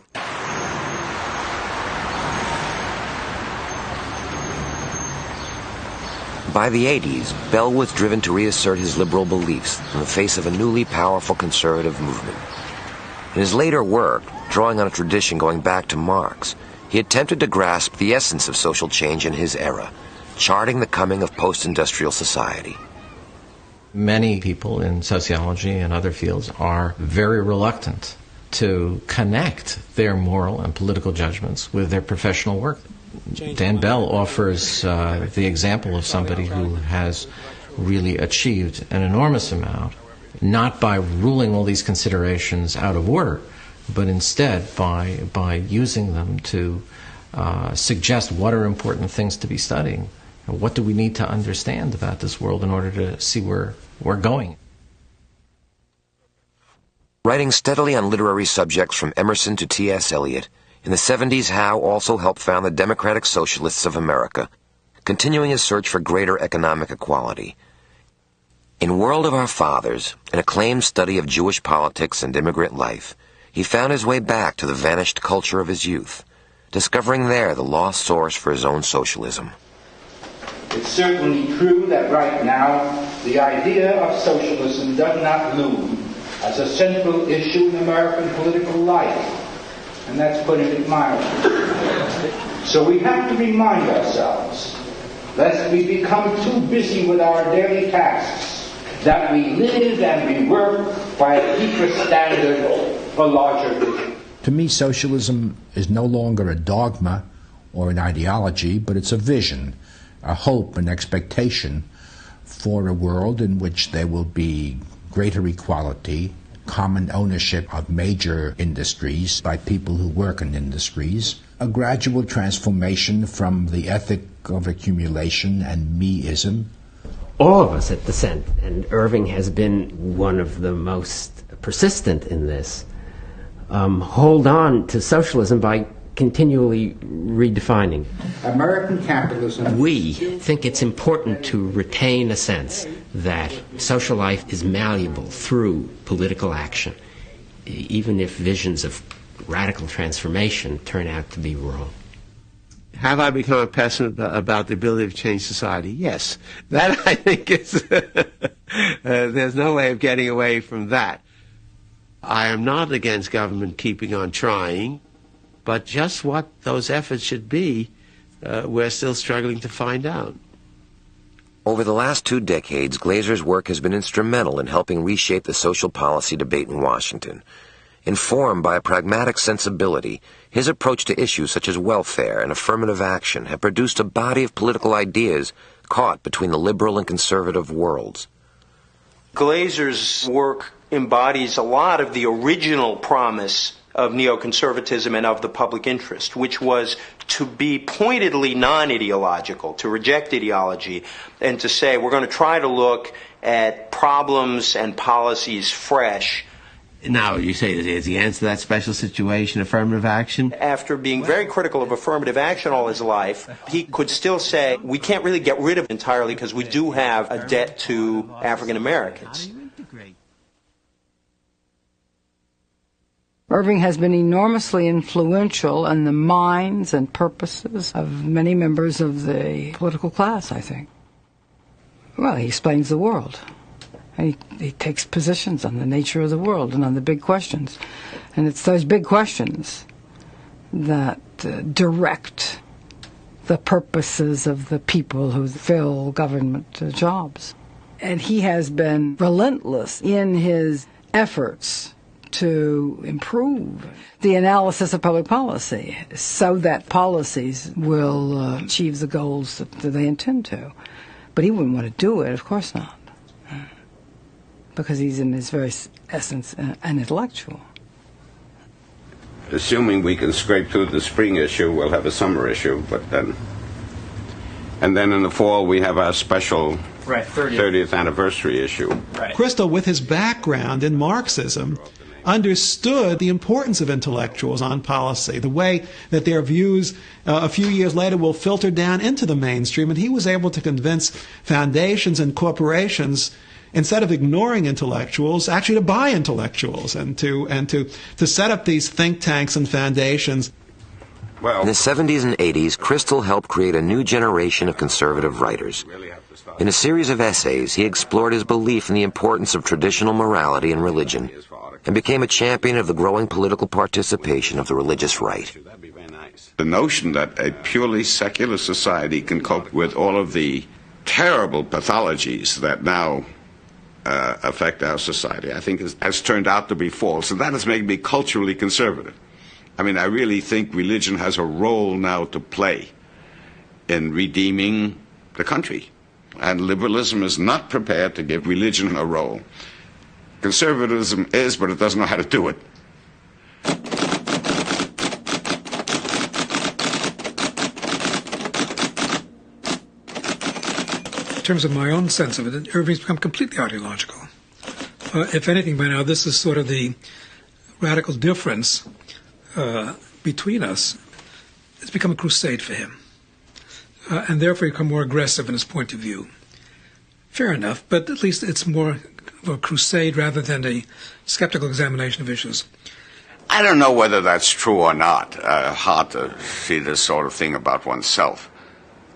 By the 80s, Bell was driven to reassert his liberal beliefs in the face of a newly powerful conservative movement. In his later work, drawing on a tradition going back to Marx, he attempted to grasp the essence of social change in his era, charting the coming of post-industrial society. Many people in sociology and other fields are very reluctant to connect their moral and political judgments with their professional work. Dan Bell offers the example of somebody who has really achieved an enormous amount, not by ruling all these considerations out of order, but instead by using them to suggest what are important things to be studying. What do we need to understand about this world in order to see where we're going? Writing steadily on literary subjects from Emerson to T.S. Eliot, in the 70s, Howe also helped found the Democratic Socialists of America, continuing his search for greater economic equality. In World of Our Fathers, an acclaimed study of Jewish politics and immigrant life, he found his way back to the vanished culture of his youth, discovering there the lost source for his own socialism. It's certainly true that right now the idea of socialism does not loom as a central issue in American political life, and that's putting it mildly. So we have to remind ourselves, lest we become too busy with our daily tasks, that we live and we work by a deeper standard, a larger vision. To me, socialism is no longer a dogma or an ideology, but it's a vision, a hope, an expectation for a world in which there will be greater equality, common ownership of major industries by people who work in industries, a gradual transformation from the ethic of accumulation and me-ism. All of us at Dissent, and Irving has been one of the most persistent in this, hold on to socialism by continually redefining. American capitalism. We think it's important to retain a sense that social life is malleable through political action, even if visions of radical transformation turn out to be wrong. Have I become a pessimist about the ability to change society? Yes. That, I think, is... there's no way of getting away from that. I am not against government keeping on trying, but just what those efforts should be, we're still struggling to find out. Over the last 2 decades, Glazer's work has been instrumental in helping reshape the social policy debate in Washington. Informed by a pragmatic sensibility, his approach to issues such as welfare and affirmative action have produced a body of political ideas caught between the liberal and conservative worlds. Glazer's work embodies a lot of the original promise of neoconservatism and of the public interest, which was to be pointedly non-ideological, to reject ideology, and to say we're going to try to look at problems and policies fresh. Now, you say, is the answer to that special situation affirmative action? After being very critical of affirmative action all his life, he could still say, we can't really get rid of it entirely because we do have a debt to African Americans. Irving has been enormously influential in the minds and purposes of many members of the political class, I think. Well, he explains the world. He takes positions on the nature of the world and on the big questions. And it's those big questions that direct the purposes of the people who fill government jobs. And he has been relentless in his efforts to improve the analysis of public policy so that policies will achieve the goals that they intend to. But he wouldn't want to do it, of course not. Because he's in his very essence an intellectual. Assuming we can scrape through the spring issue, we'll have a summer issue, and then in the fall we have our special 30th anniversary issue. Right. Crystal, with his background in Marxism, understood the importance of intellectuals on policy, the way that their views a few years later will filter down into the mainstream, and he was able to convince foundations and corporations, instead of ignoring intellectuals, actually to buy intellectuals and to set up these think tanks and foundations. In the 70s and 80s, Crystal helped create a new generation of conservative writers. In a series of essays, he explored his belief in the importance of traditional morality and religion and became a champion of the growing political participation of the religious right. The notion that a purely secular society can cope with all of the terrible pathologies that now affect our society, I think has turned out to be false, and that has made me culturally conservative. I mean, I really think religion has a role now to play in redeeming the country, and liberalism is not prepared to give religion a role. Conservatism is, but it doesn't know how to do it. In terms of my own sense of it, Irving's become completely ideological. If anything, by now, this is sort of the radical difference between us. It's become a crusade for him, and therefore become more aggressive in his point of view. Fair enough, but at least it's more of a crusade rather than a skeptical examination of issues. I don't know whether that's true or not. Hard to see this sort of thing about oneself.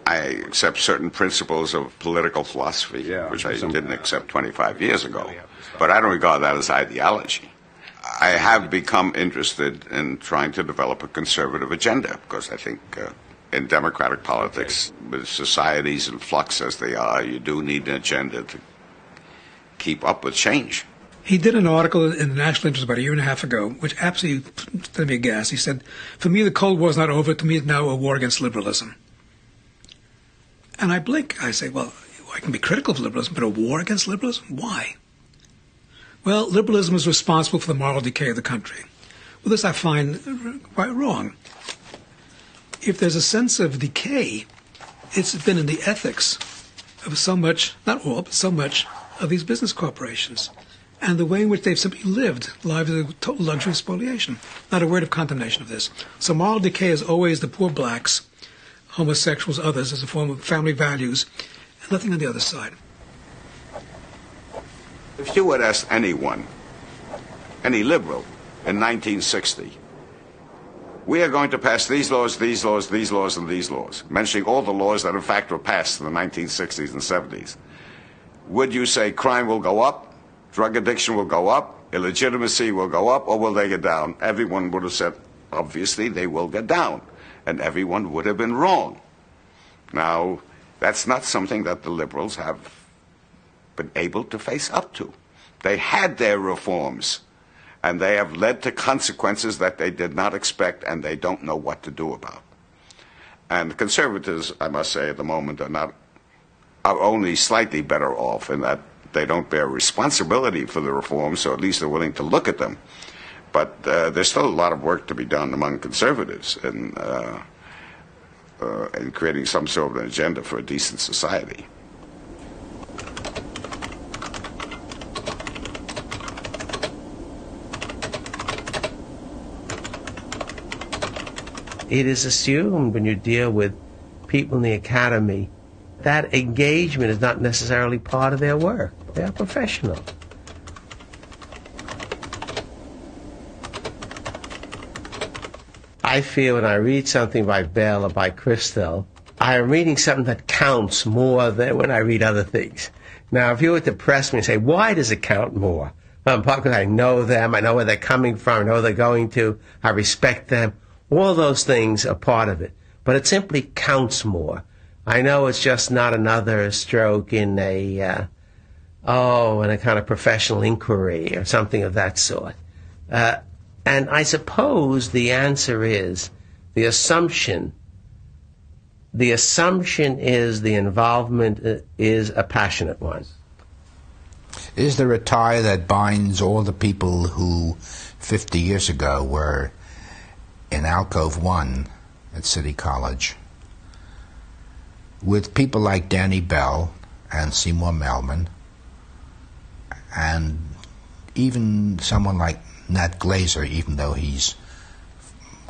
I accept certain principles of political philosophy, which I didn't accept 25 years ago. But I don't regard that as ideology. I have become interested in trying to develop a conservative agenda, because I think in democratic politics, with societies in flux as they are, you do need an agenda to keep up with change. He did an article in the National Interest about a year and a half ago, which absolutely put me aghast. He said, "For me, the Cold War is not over. To me, it's now a war against liberalism." And I blink. I say, well, I can be critical of liberalism, but a war against liberalism? Why? Well, liberalism is responsible for the moral decay of the country. Well, this I find quite wrong. If there's a sense of decay, it's been in the ethics of so much, not all, but so much of these business corporations, and the way in which they've simply lived lives of total luxury and spoliation. Not a word of condemnation of this. So moral decay is always the poor blacks, homosexuals, others, as a form of family values, and nothing on the other side. If you would ask anyone, any liberal, in 1960, we are going to pass these laws, these laws, these laws, and these laws, mentioning all the laws that in fact were passed in the 1960s and 70s, would you say crime will go up, drug addiction will go up, illegitimacy will go up, or will they get down? Everyone would have said, obviously, they will get down. And everyone would have been wrong. Now, that's not something that the liberals have been able to face up to. They had their reforms, and they have led to consequences that they did not expect, and they don't know what to do about. And the conservatives, I must say, at the moment are only slightly better off in that they don't bear responsibility for the reforms, so at least they're willing to look at them. But there's still a lot of work to be done among conservatives in creating some sort of an agenda for a decent society. It is assumed when you deal with people in the academy that engagement is not necessarily part of their work. They are professional. I feel when I read something by Bell or by Crystal, I am reading something that counts more than when I read other things. Now, if you were to press me and say, why does it count more? Well, because I know them, I know where they're coming from, I know where they're going to, I respect them. All those things are part of it. But it simply counts more. I know it's just not another stroke in a kind of professional inquiry or something of that sort. And I suppose the answer is the assumption is the involvement is a passionate one. Is there a tie that binds all the people who 50 years ago were in Alcove 1 at City College with people like Danny Bell and Seymour Melman and even someone like Nat Glazer, even though he's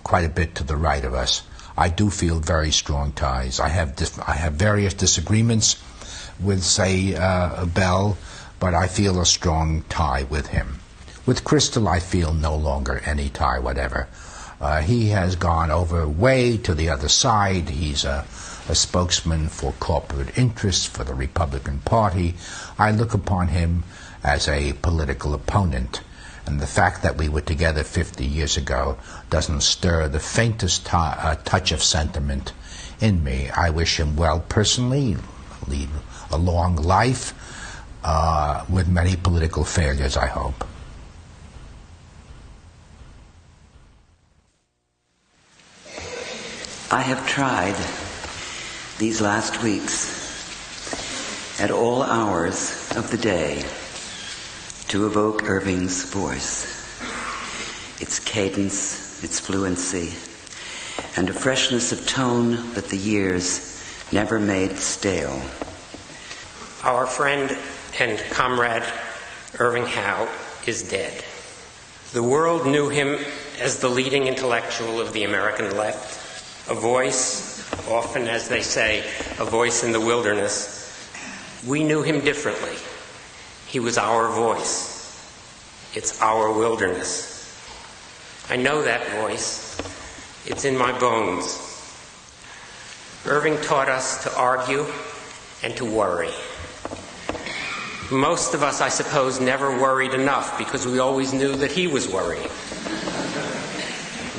quite a bit to the right of us? I do feel very strong ties. I have various disagreements with, say, Bell, but I feel a strong tie with him. With Crystal, I feel no longer any tie whatever. He has gone way to the other side. He's a spokesman for corporate interests for the Republican Party. I look upon him as a political opponent. And the fact that we were together 50 years ago doesn't stir the faintest touch of sentiment in me. I wish him well personally, lead a long life with many political failures, I hope. I have tried these last weeks at all hours of the day to evoke Irving's voice, its cadence, its fluency, and a freshness of tone that the years never made stale. Our friend and comrade Irving Howe is dead. The world knew him as the leading intellectual of the American left, a voice, often as they say, a voice in the wilderness, We knew him differently. He was our voice. It's our wilderness. I know that voice. It's in my bones. Irving taught us to argue and to worry. Most of us, I suppose, never worried enough because we always knew that he was worrying.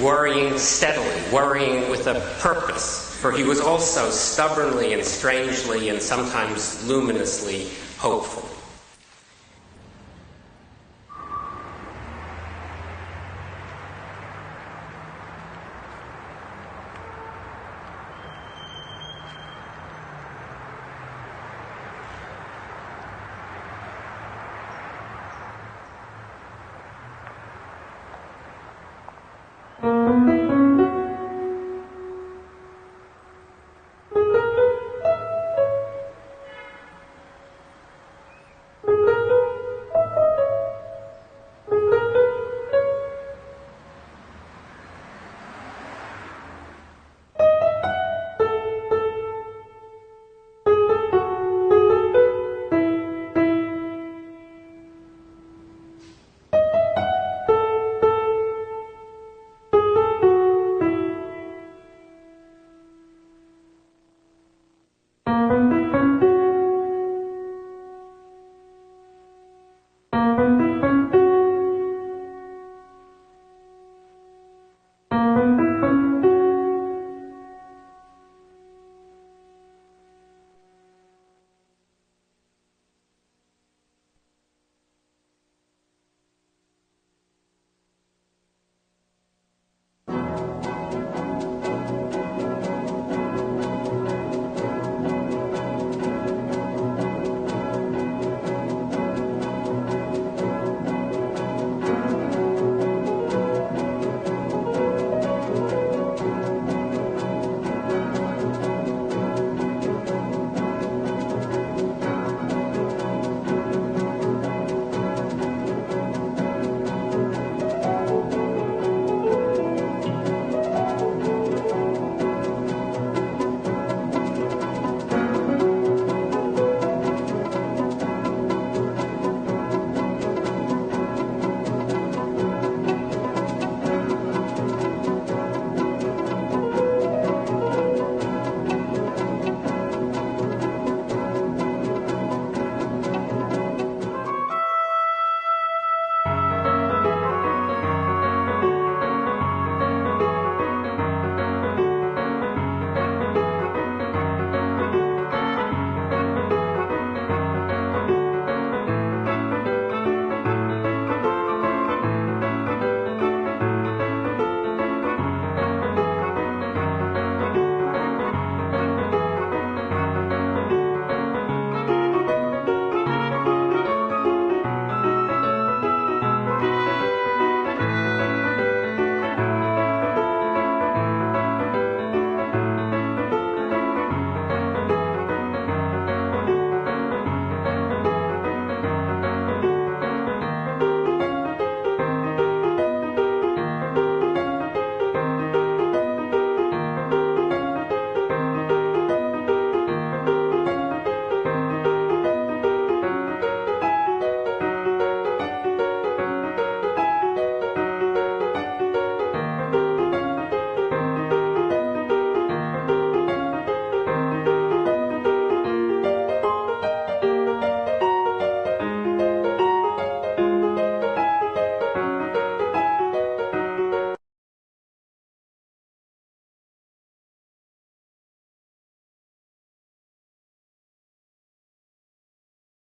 Worrying steadily, worrying with a purpose, for he was also stubbornly and strangely and sometimes luminously hopeful.